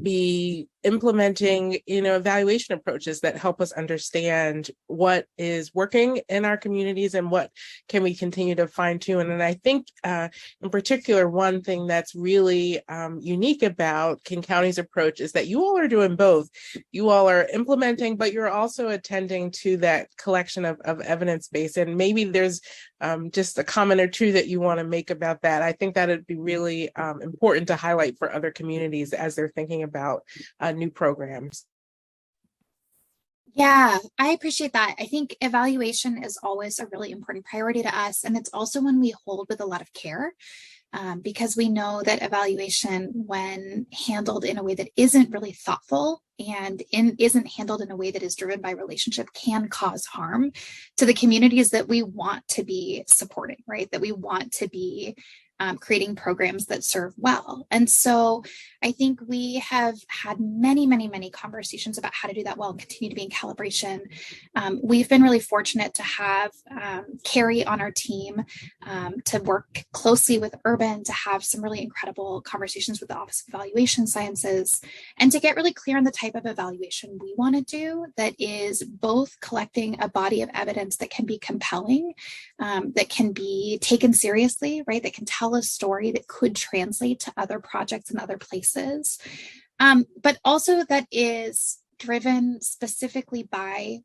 S2: be implementing, evaluation approaches that help us understand what is working in our communities and what can we continue to fine tune. And I think in particular, one thing that's really unique about King County's approach is that you all are doing both. You all are implementing, but you're also attending to that collection of evidence base. And maybe there's just a comment or two that you want to make about that. I think that it'd be really important to highlight for other communities as they're thinking about new programs.
S4: Yeah, I appreciate that. I think evaluation is always a really important priority to us. And it's also one we hold with a lot of care, because we know that evaluation, when handled in a way that isn't really thoughtful and isn't handled in a way that is driven by relationship, can cause harm to the communities that we want to be supporting, right? That we want to be creating programs that serve well. And so I think we have had many, many, many conversations about how to do that well and continue to be in calibration. We've been really fortunate to have Carrie on our team to work closely with Urban, to have some really incredible conversations with the Office of Evaluation Sciences, and to get really clear on the type of evaluation we want to do that is both collecting a body of evidence that can be compelling, that can be taken seriously, right? That can tell a story that could translate to other projects in other places, but also that is driven specifically by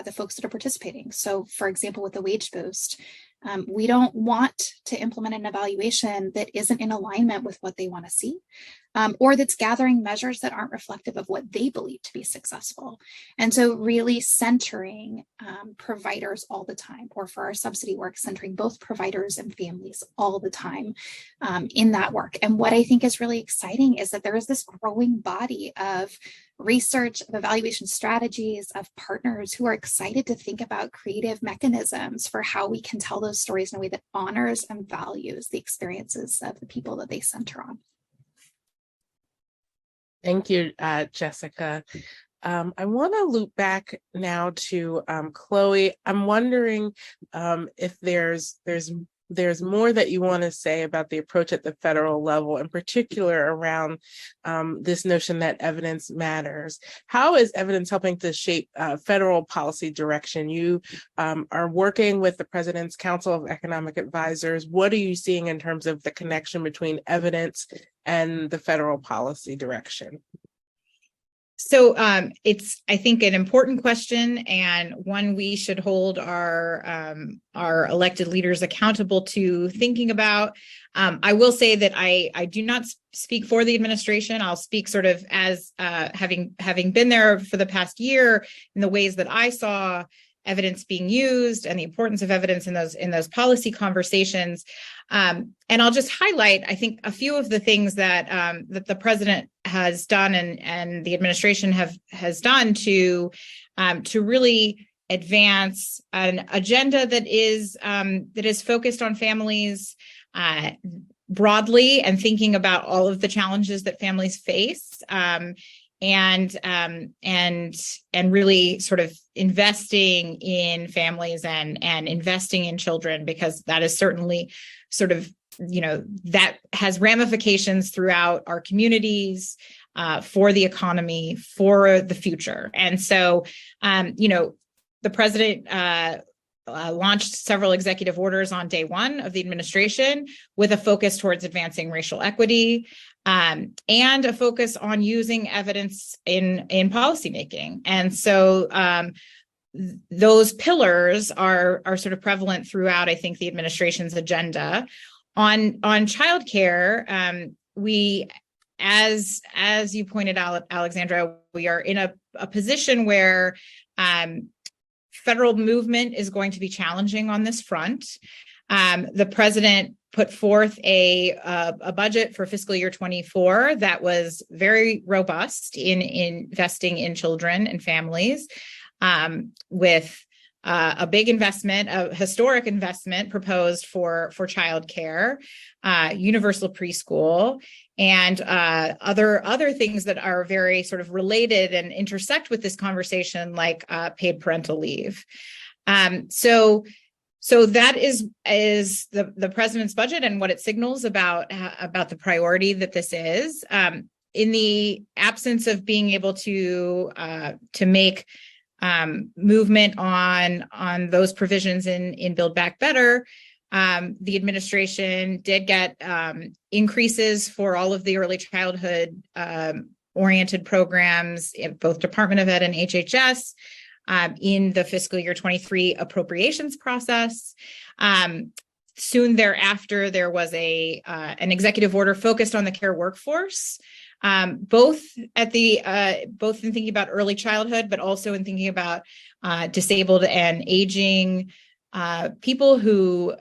S4: the folks that are participating. So, for example, with the wage boost, we don't want to implement an evaluation that isn't in alignment with what they want to see, or that's gathering measures that aren't reflective of what they believe to be successful. And so really centering providers all the time, or for our subsidy work, centering both providers and families all the time in that work. And what I think is really exciting is that there is this growing body of research, of evaluation strategies, of partners who are excited to think about creative mechanisms for how we can tell those stories in a way that honors and values the experiences of the people that they center on.
S2: Thank you, Jessica. I want to loop back now to Chloe. I'm wondering if there's more that you want to say about the approach at the federal level, in particular around this notion that evidence matters. How is evidence helping to shape federal policy direction? You are working with the President's Council of Economic Advisors. What are you seeing in terms of the connection between evidence and the federal policy direction?
S3: So it's, I think, an important question, and one we should hold our elected leaders accountable to thinking about. I will say that I do not speak for the administration. I'll speak sort of as having been there for the past year in the ways that I saw evidence being used and the importance of evidence in those policy conversations. And I'll just highlight, I think, a few of the things that that the president has done and the administration has done to really advance an agenda that is focused on families broadly and thinking about all of the challenges that families face. And really sort of investing in families and investing in children, because that is certainly sort of, that has ramifications throughout our communities, for the economy, for the future. And so, the president launched several executive orders on day one of the administration with a focus towards advancing racial equity, and a focus on using evidence in policymaking. And so those pillars are sort of prevalent throughout, I think, the administration's agenda. On childcare, we, as you pointed out, Alexandra, we are in a position where federal movement is going to be challenging on this front. The president put forth a budget for fiscal year 24 that was very robust in investing in children and families, with a big investment, a historic investment proposed for childcare, universal preschool, and other things that are very sort of related and intersect with this conversation, like paid parental leave. So that is the president's budget and what it signals about the priority that this is. In the absence of being able to make movement on those provisions in Build Back Better, the administration did get increases for all of the early childhood oriented programs in both Department of Ed and HHS. In the fiscal year 23 appropriations process. Soon thereafter, there was an executive order focused on the care workforce, both in thinking about early childhood, but also in thinking about disabled and aging people who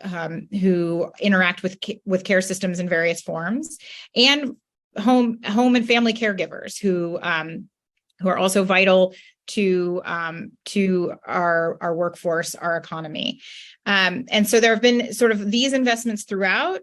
S3: interact with care systems in various forms, and home and family caregivers who are also vital to our workforce, our economy. And so there have been sort of these investments throughout.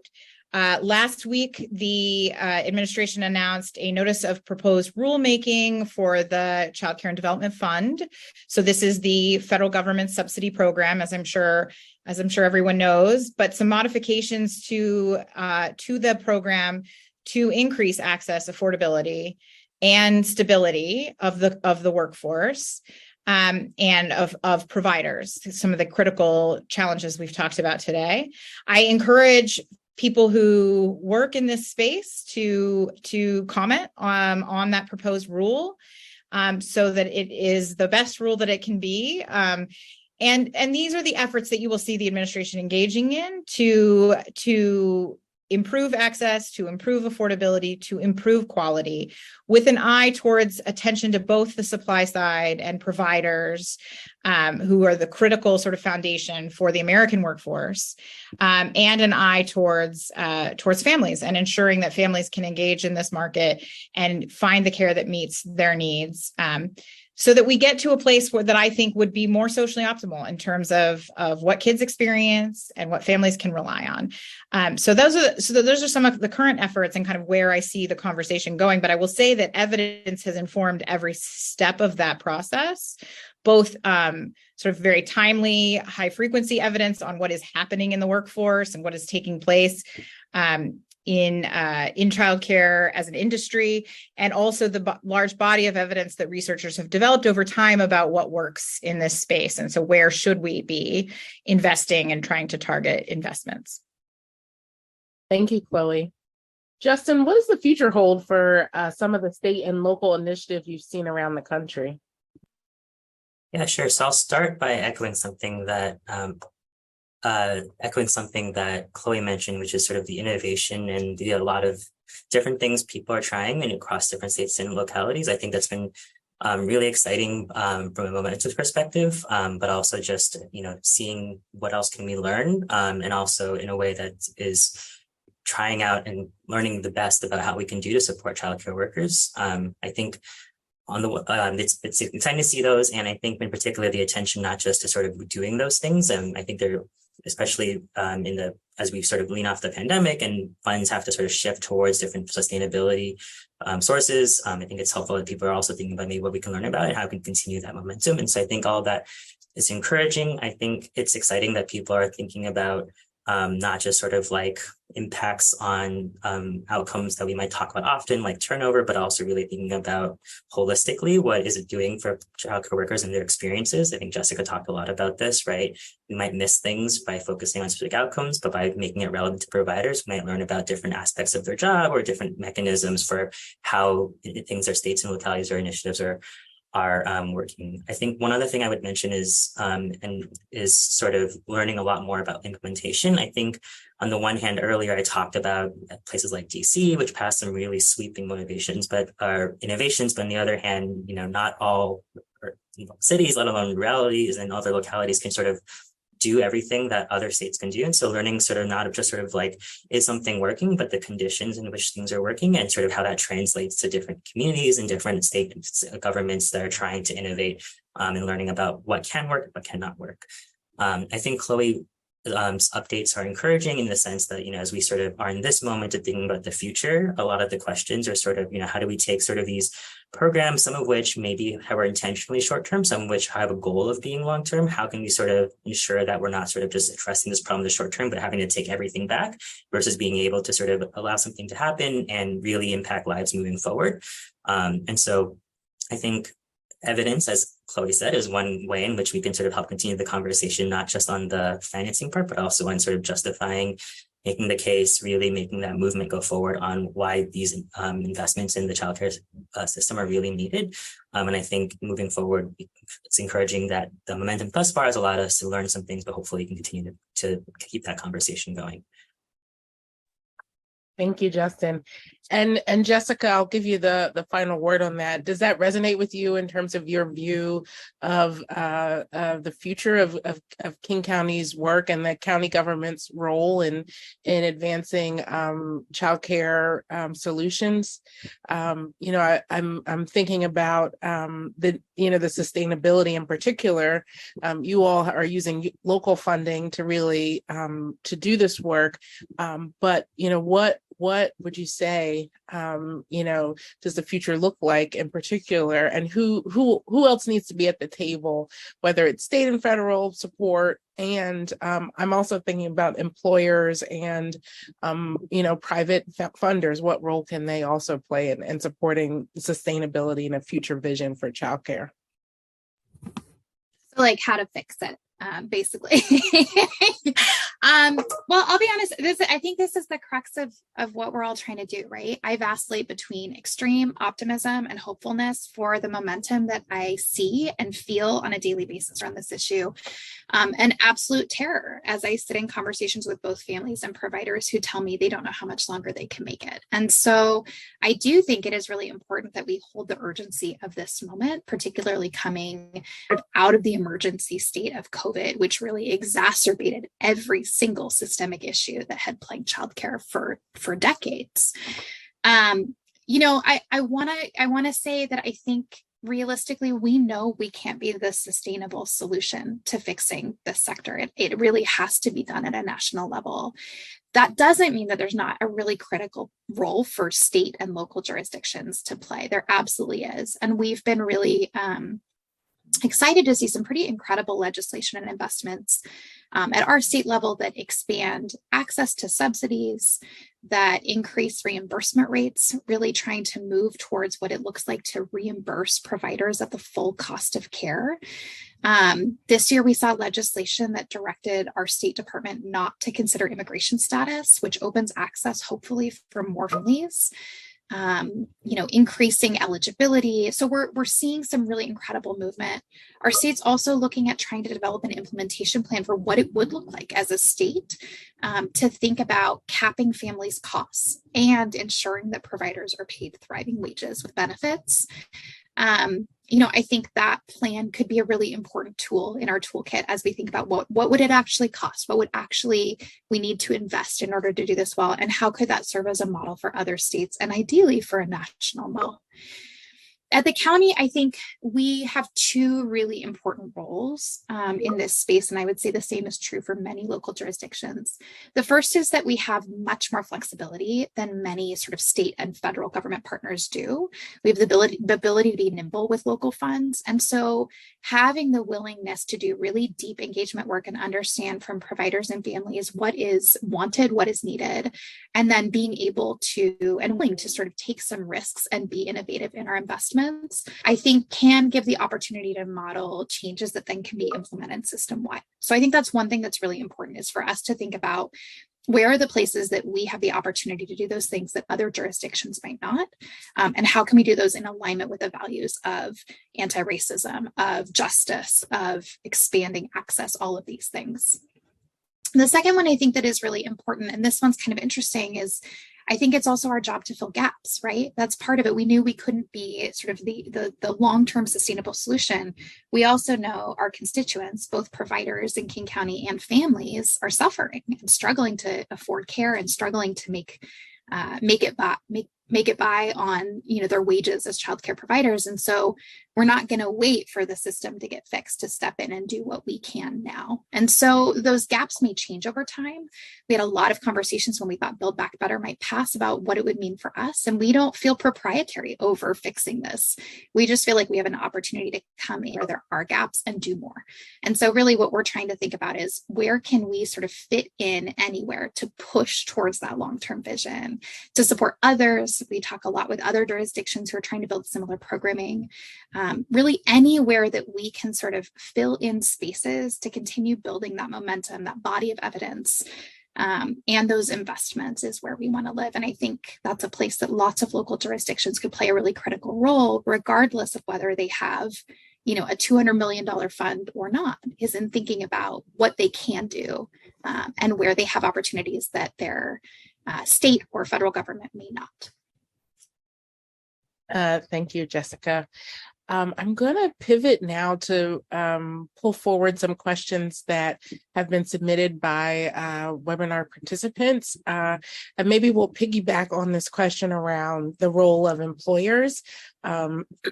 S3: Last week, the administration announced a notice of proposed rulemaking for the Child Care and Development Fund. So this is the federal government subsidy program, as I'm sure everyone knows, but some modifications to the program to increase access, affordability, and stability of the workforce, and of providers, some of the critical challenges we've talked about today. I encourage people who work in this space to comment on that proposed rule, so that it is the best rule that it can be. And these are the efforts that you will see the administration engaging in to improve access, to improve affordability, to improve quality, with an eye towards attention to both the supply side and providers, who are the critical sort of foundation for the American workforce, and an eye towards families and ensuring that families can engage in this market and find the care that meets their needs. So that we get to a place that I think would be more socially optimal in terms of what kids experience and what families can rely on. So those are some of the current efforts and kind of where I see the conversation going. But I will say that evidence has informed every step of that process, both sort of very timely, high frequency evidence on what is happening in the workforce and what is taking place in childcare as an industry, and also the large body of evidence that researchers have developed over time about what works in this space. And so where should we be investing and trying to target investments?
S2: Thank you, Chloe. Justin, what does the future hold for some of the state and local initiatives you've seen around the country?
S5: Yeah, sure. So I'll start by echoing something that Chloe mentioned, which is sort of the innovation and a lot of different things people are trying and across different states and localities. I think that's been really exciting from a momentum perspective, but also just, seeing what else can we learn, and also in a way that is trying out and learning the best about how we can do to support childcare workers. I think on the it's exciting to see those, and I think in particular the attention not just to sort of doing those things, and I think they're especially as we sort of lean off the pandemic and funds have to sort of shift towards different sustainability sources. I think it's helpful that people are also thinking about maybe what we can learn about and how we can continue that momentum. And so I think all of that is encouraging. I think it's exciting that people are thinking about not just sort of like impacts on outcomes that we might talk about often, like turnover, but also really thinking about holistically, what is it doing for childcare workers and their experiences? I think Jessica talked a lot about this, right? We might miss things by focusing on specific outcomes, but by making it relevant to providers, we might learn about different aspects of their job or different mechanisms for how things our states and localities or initiatives are working. I think one other thing I would mention is sort of learning a lot more about implementation. I think on the one hand, earlier I talked about places like DC, which passed some really sweeping innovations, but on the other hand, not all cities, let alone ruralities and other localities can sort of do everything that other states can do. And so learning sort of not just sort of like, is something working, but the conditions in which things are working and sort of how that translates to different communities and different state governments that are trying to innovate and learning about what can work, what cannot work. I think Chloe updates are encouraging in the sense that, as we sort of are in this moment of thinking about the future, a lot of the questions are sort of, how do we take sort of these programs, some of which maybe are intentionally short-term, some of which have a goal of being long-term. How can we sort of ensure that we're not sort of just addressing this problem in the short-term, but having to take everything back versus being able to sort of allow something to happen and really impact lives moving forward. And so I think evidence, as Chloe said, is one way in which we can sort of help continue the conversation, not just on the financing part, but also on sort of justifying, making the case, really making that movement go forward on why these investments in the childcare system are really needed. And I think moving forward, it's encouraging that the momentum thus far has allowed us to learn some things, but hopefully you can continue to keep that conversation going.
S2: Thank you, Justin. And Jessica, I'll give you the final word on that. Does that resonate with you in terms of your view of the future of King County's work and the county government's role in advancing childcare solutions? I'm thinking about the sustainability in particular. You all are using local funding to really to do this work, but what would you say, does the future look like in particular, and who else needs to be at the table, whether it's state and federal support? And I'm also thinking about employers and, private funders. What role can they also play in supporting sustainability and a future vision for childcare?
S4: So like how to fix it. Basically. Well, I'll be honest, I think this is the crux of what we're all trying to do, right? I vacillate between extreme optimism and hopefulness for the momentum that I see and feel on a daily basis around this issue, and absolute terror as I sit in conversations with both families and providers who tell me they don't know how much longer they can make it. And so I do think it is really important that we hold the urgency of this moment, particularly coming out of the emergency state of COVID, which really exacerbated every single systemic issue that had plagued childcare for decades. I want to say that I think realistically, we know we can't be the sustainable solution to fixing this sector. It really has to be done at a national level. That doesn't mean that there's not a really critical role for state and local jurisdictions to play. There absolutely is. And we've been really excited to see some pretty incredible legislation and investments at our state level that expand access to subsidies, that increase reimbursement rates, really trying to move towards what it looks like to reimburse providers at the full cost of care. This year, we saw legislation that directed our State Department not to consider immigration status, which opens access, hopefully, for more families. Increasing eligibility. So we're seeing some really incredible movement. Our state's also looking at trying to develop an implementation plan for what it would look like as a state to think about capping families' costs and ensuring that providers are paid thriving wages with benefits. I think that plan could be a really important tool in our toolkit as we think about what would it actually cost? What would actually we need to invest in order to do this well? And how could that serve as a model for other states and ideally for a national model? At the county, I think we have two really important roles in this space, and I would say the same is true for many local jurisdictions. The first is that we have much more flexibility than many sort of state and federal government partners do. We have the ability to be nimble with local funds, and so having the willingness to do really deep engagement work and understand from providers and families what is wanted, what is needed, and then being able to and willing to sort of take some risks and be innovative in our investments, I think can give the opportunity to model changes that then can be implemented system-wide. So I think that's one thing that's really important, is for us to think about where are the places that we have the opportunity to do those things that other jurisdictions might not, and how can we do those in alignment with the values of anti-racism, of justice, of expanding access, all of these things. The second one I think that is really important, and this one's kind of interesting, is I think it's also our job to fill gaps, right? That's part of it. We knew we couldn't be sort of the long-term sustainable solution. We also know our constituents, both providers in King County and families, are suffering and struggling to afford care and struggling to make it by on their wages as childcare providers. And so we're not going to wait for the system to get fixed to step in and do what we can now. And so those gaps may change over time. We had a lot of conversations when we thought Build Back Better might pass about what it would mean for us. And we don't feel proprietary over fixing this. We just feel like we have an opportunity to come in where there are gaps and do more. And so really what we're trying to think about is where can we sort of fit in anywhere to push towards that long-term vision, to support others. We talk a lot with other jurisdictions who are trying to build similar programming. Really anywhere that we can sort of fill in spaces to continue building that momentum, that body of evidence, and those investments is where we want to live. And I think that's a place that lots of local jurisdictions could play a really critical role, regardless of whether they have a $200 million fund or not, is in thinking about what they can do and where they have opportunities that their state or federal government may not.
S2: Thank you, Jessica. I'm going to pivot now to pull forward some questions that have been submitted by webinar participants. And maybe we'll piggyback on this question around the role of employers.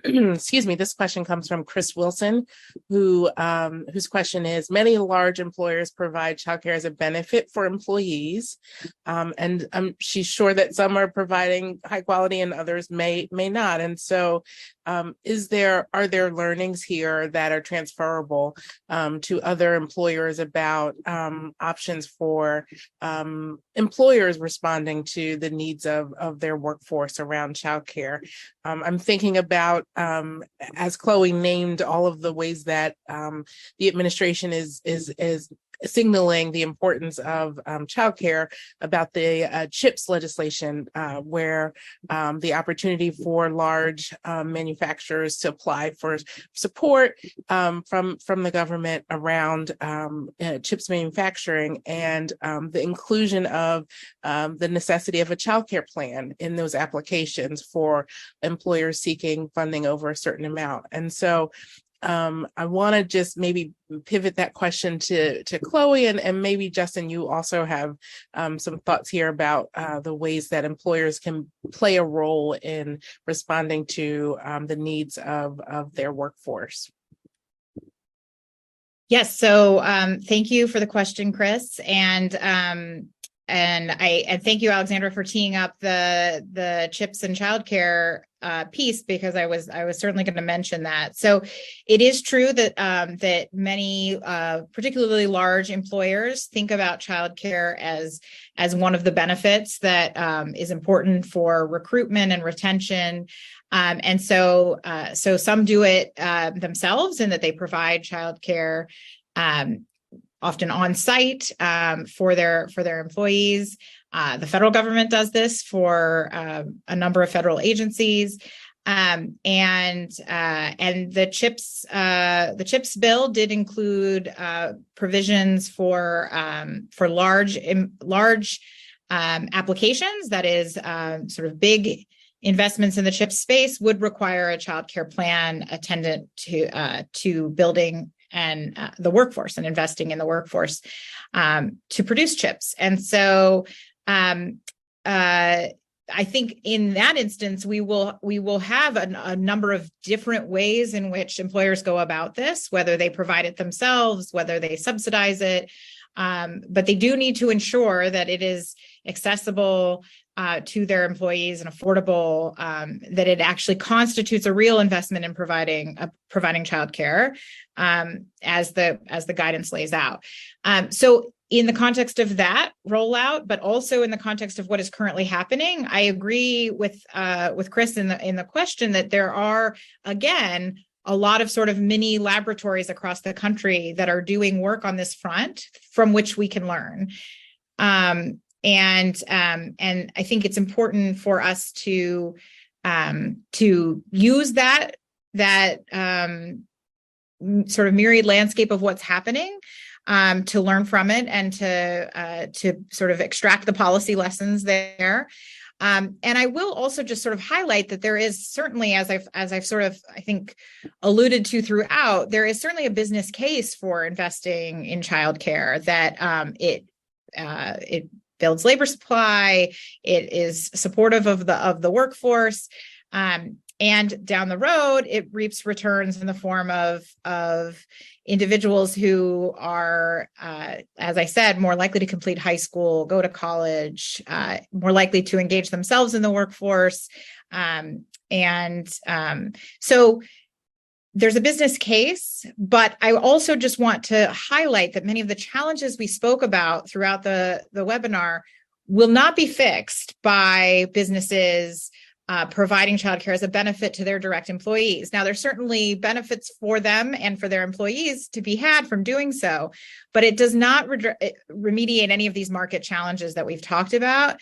S2: Excuse me, this question comes from Chris Wilson, whose question is, many large employers provide childcare as a benefit for employees. And she's sure that some are providing high quality and others may not. And so are there learnings here that are transferable to other employers about options for employers responding to the needs of their workforce around childcare? I'm thinking about, as Chloe named, all of the ways that the administration is signaling the importance of childcare, about the CHIPS legislation, where the opportunity for large manufacturers to apply for support from the government around CHIPS manufacturing, and the inclusion of the necessity of a childcare plan in those applications for employers seeking funding over a certain amount. And so I want to just maybe pivot that question to Chloe, and maybe Justin, you also have some thoughts here about the ways that employers can play a role in responding to the needs of their workforce.
S3: Yes. So thank you for the question, Chris. And thank you, Alexandra, for teeing up the CHIPS and childcare piece, because I was certainly going to mention that. So it is true that that many, particularly large employers, think about childcare as one of the benefits that is important for recruitment and retention. And so some do it themselves, in that they provide childcare often on site for their employees. The federal government does this for a number of federal agencies, and the CHIPS bill did include provisions for large applications. That is sort of big investments in the chip space would require a childcare plan attendant to building and the workforce and investing in the workforce to produce chips. And so I think in that instance, we will have a number of different ways in which employers go about this, whether they provide it themselves, whether they subsidize it. But they do need to ensure that it is accessible to their employees and affordable, that it actually constitutes a real investment in providing childcare, as the guidance lays out. So in the context of that rollout, but also in the context of what is currently happening, I agree with Chris in the question that there are, again, a lot of sort of mini laboratories across the country that are doing work on this front from which we can learn. And I think it's important for us to use that sort of myriad landscape of what's happening, to learn from it and to sort of extract the policy lessons there. And I will also just sort of highlight that there is certainly, as I've sort of, I think, alluded to throughout, there is certainly a business case for investing in childcare, that it builds labor supply, it is supportive of the workforce, and down the road, it reaps returns in the form of individuals who are, as I said, more likely to complete high school, go to college, more likely to engage themselves in the workforce. So there's a business case, but I also just want to highlight that many of the challenges we spoke about throughout the webinar will not be fixed by businesses providing childcare as a benefit to their direct employees. Now, there's certainly benefits for them and for their employees to be had from doing so, but it does not remediate any of these market challenges that we've talked about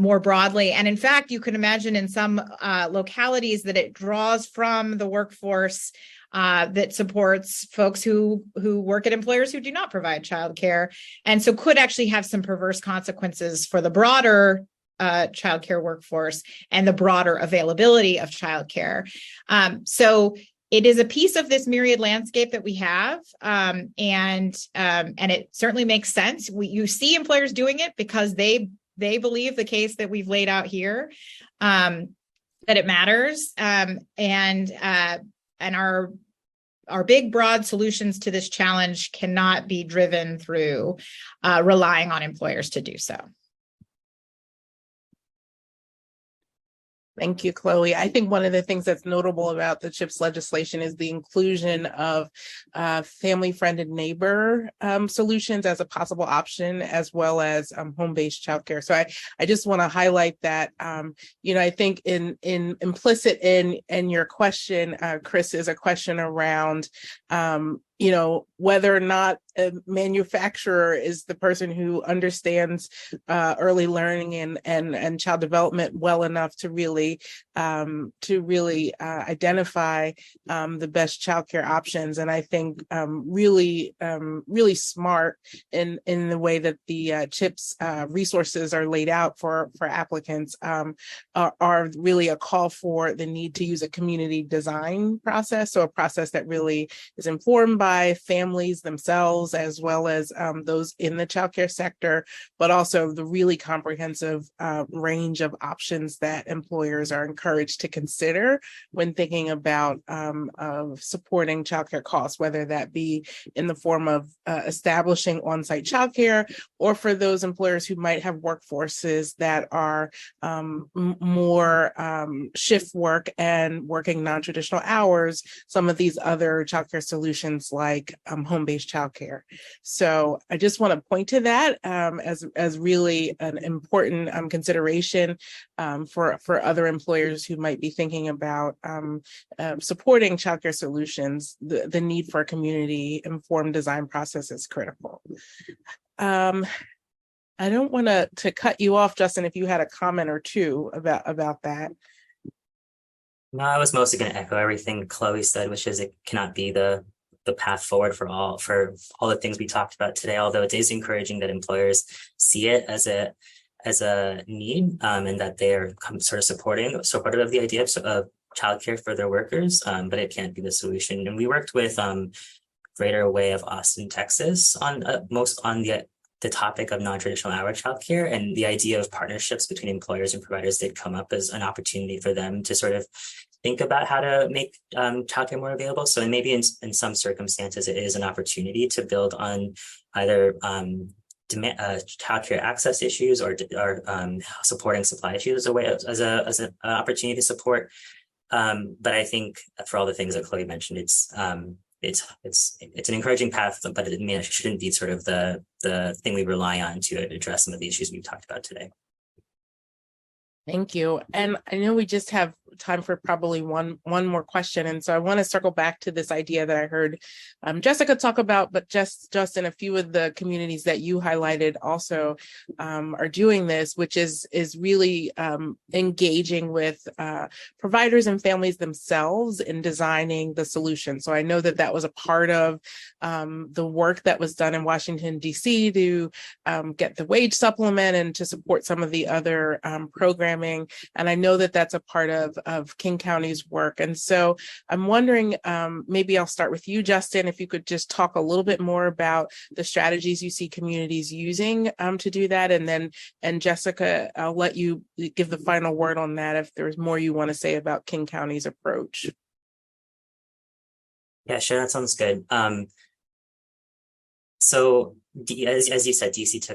S3: more broadly. And in fact, you can imagine in some localities that it draws from the workforce that supports folks who work at employers who do not provide childcare, and so could actually have some perverse consequences for the broader childcare workforce and the broader availability of childcare. So it is a piece of this myriad landscape that we have, and it certainly makes sense. You see employers doing it because they believe the case that we've laid out here, that it matters, and our big, broad solutions to this challenge cannot be driven through relying on employers to do so.
S2: Thank you, Chloe. I think one of the things that's notable about the CHIPS legislation is the inclusion of family friend and neighbor solutions as a possible option, as well as home-based childcare. So I just want to highlight that, I think in implicit in your question, Chris, is a question around, whether or not a manufacturer is the person who understands early learning and child development well enough to really identify the best childcare options. And I think really smart in the way that the CHIPS resources are laid out for applicants are really a call for the need to use a community design process. So a process that really is informed by families themselves, as well as those in the childcare sector, but also the really comprehensive range of options that employers are encouraged to consider when thinking about supporting childcare costs, whether that be in the form of establishing on-site childcare, or for those employers who might have workforces that are more shift work and working non-traditional hours, some of these other childcare solutions like home-based childcare. So I just want to point to that as really an important consideration for other employers who might be thinking about supporting childcare solutions. The need for a community-informed design process is critical. I don't want to cut you off, Justin, if you had a comment or two about that.
S5: No, I was mostly going to echo everything Chloe said, which is it cannot be the path forward for all the things we talked about today, although it is encouraging that employers see it as need, and that they are sort of supportive of the idea of childcare for their workers, but it can't be the solution. And we worked with Greater Way of Austin, Texas, on the topic of non-traditional hour childcare, and the idea of partnerships between employers and providers did come up as an opportunity for them to sort of think about how to make childcare more available. So maybe in some circumstances, it is an opportunity to build on either childcare access issues or supporting supply issues as an opportunity to support. But I think for all the things that Chloe mentioned, it's an encouraging path, but it shouldn't be sort of the thing we rely on to address some of the issues we've talked about today.
S2: Thank you. And I know we just have time for probably one more question. And so I want to circle back to this idea that I heard Jessica talk about, but just in a few of the communities that you highlighted also are doing this, which is really engaging with providers and families themselves in designing the solution. So I know that was a part of the work that was done in Washington, D.C. to get the wage supplement and to support some of the other programming. And I know that that's a part of King County's work. And so I'm wondering, maybe I'll start with you, Justin, if you could just talk a little bit more about the strategies you see communities using to do that. And Jessica, I'll let you give the final word on that if there's more you want to say about King County's approach.
S5: Yeah, sure. That sounds good. So as you said, DC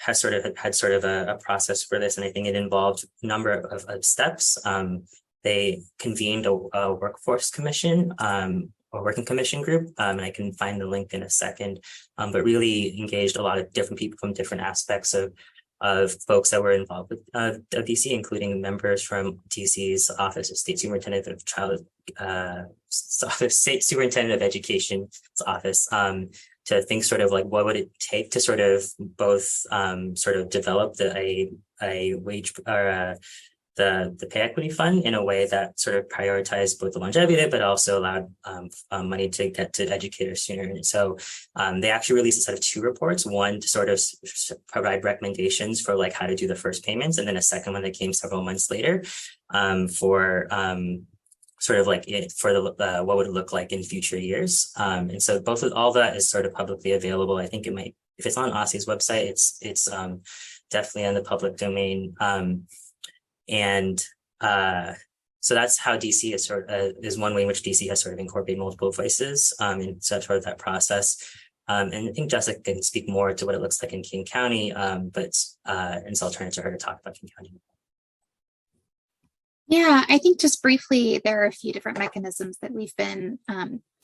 S5: had sort of a process for this, and I think it involved a number of steps. They convened a workforce commission, or working commission group, and I can find the link in a second. But really engaged a lot of different people from different aspects of folks that were involved with DC, including members from DC's Office of State Superintendent of State Superintendent of Education's office. To think sort of like what would it take to sort of both sort of develop a wage or the pay equity fund in a way that sort of prioritized both the longevity, but also allowed money to get to educators sooner. And so they actually released a set of 2 reports, one to sort of provide recommendations for like how to do the first payments, and then a second one that came several months later for sort of like for the what would it look like in future years. And so all that is sort of publicly available. I think it might, if it's on OSSE's website, it's definitely in the public domain. So that's how DC is one way in which DC has sort of incorporated multiple voices in sort of that process. And I think Jessica can speak more to what it looks like in King County, and so I'll turn it to her to talk about King County.
S4: Yeah, I think just briefly, there are a few different mechanisms that we've been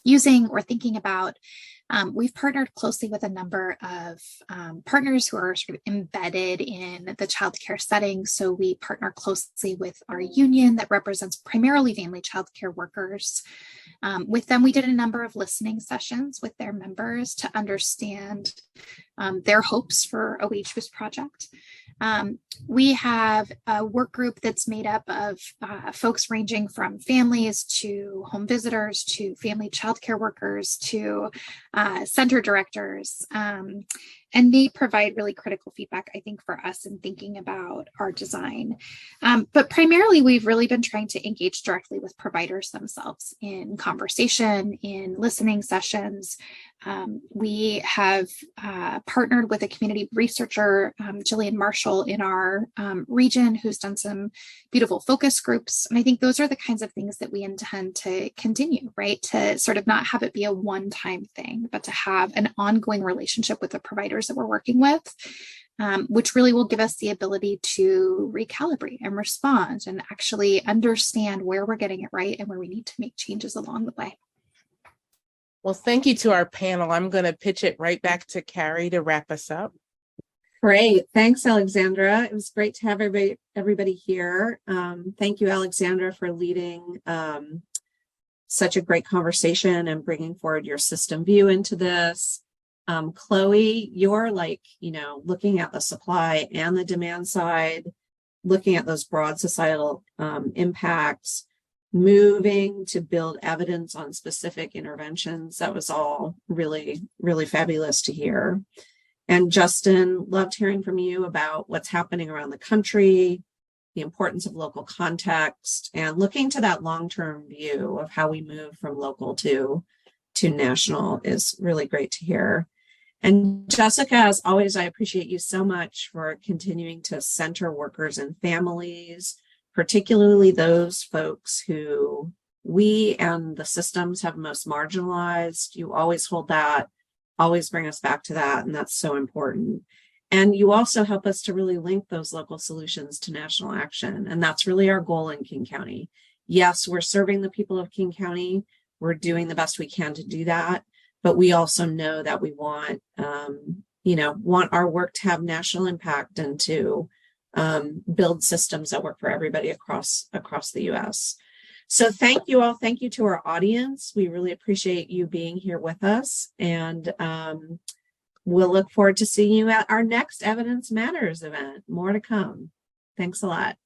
S4: using or thinking about. We've partnered closely with a number of partners who are sort of embedded in the childcare setting. So we partner closely with our union that represents primarily family childcare workers. With them, we did a number of listening sessions with their members to understand their hopes for a wage boost project. We have a work group that's made up of folks ranging from families to home visitors to family childcare workers to center directors. And they provide really critical feedback, I think, for us in thinking about our design. But primarily, we've really been trying to engage directly with providers themselves in conversation, in listening sessions. We have partnered with a community researcher, Jillian Marshall, in our region, who's done some beautiful focus groups. And I think those are the kinds of things that we intend to continue, right? To sort of not have it be a one-time thing, but to have an ongoing relationship with the providers that we're working with, which really will give us the ability to recalibrate and respond and actually understand where we're getting it right and where we need to make changes along the way.
S2: Well, thank you to our panel. I'm going to pitch it right back to Carrie to wrap us up.
S1: Great. Thanks, Alexandra. It was great to have everybody here. Thank you, Alexandra, for leading such a great conversation and bringing forward your system view into this. Chloe, you're looking at the supply and the demand side, looking at those broad societal impacts, moving to build evidence on specific interventions. That was all really, really fabulous to hear. And Justin, loved hearing from you about what's happening around the country, the importance of local context, and looking to that long-term view of how we move from local to national is really great to hear. And Jessica, as always, I appreciate you so much for continuing to center workers and families, particularly those folks who we and the systems have most marginalized. You always hold that, always bring us back to that, and that's so important. And you also help us to really link those local solutions to national action. And that's really our goal in King County. Yes, we're serving the people of King County. We're doing the best we can to do that. But we also know that we want our work to have national impact and to build systems that work for everybody across the U.S. So thank you all. Thank you to our audience. We really appreciate you being here with us. And we'll look forward to seeing you at our next Evidence Matters event. More to come. Thanks a lot.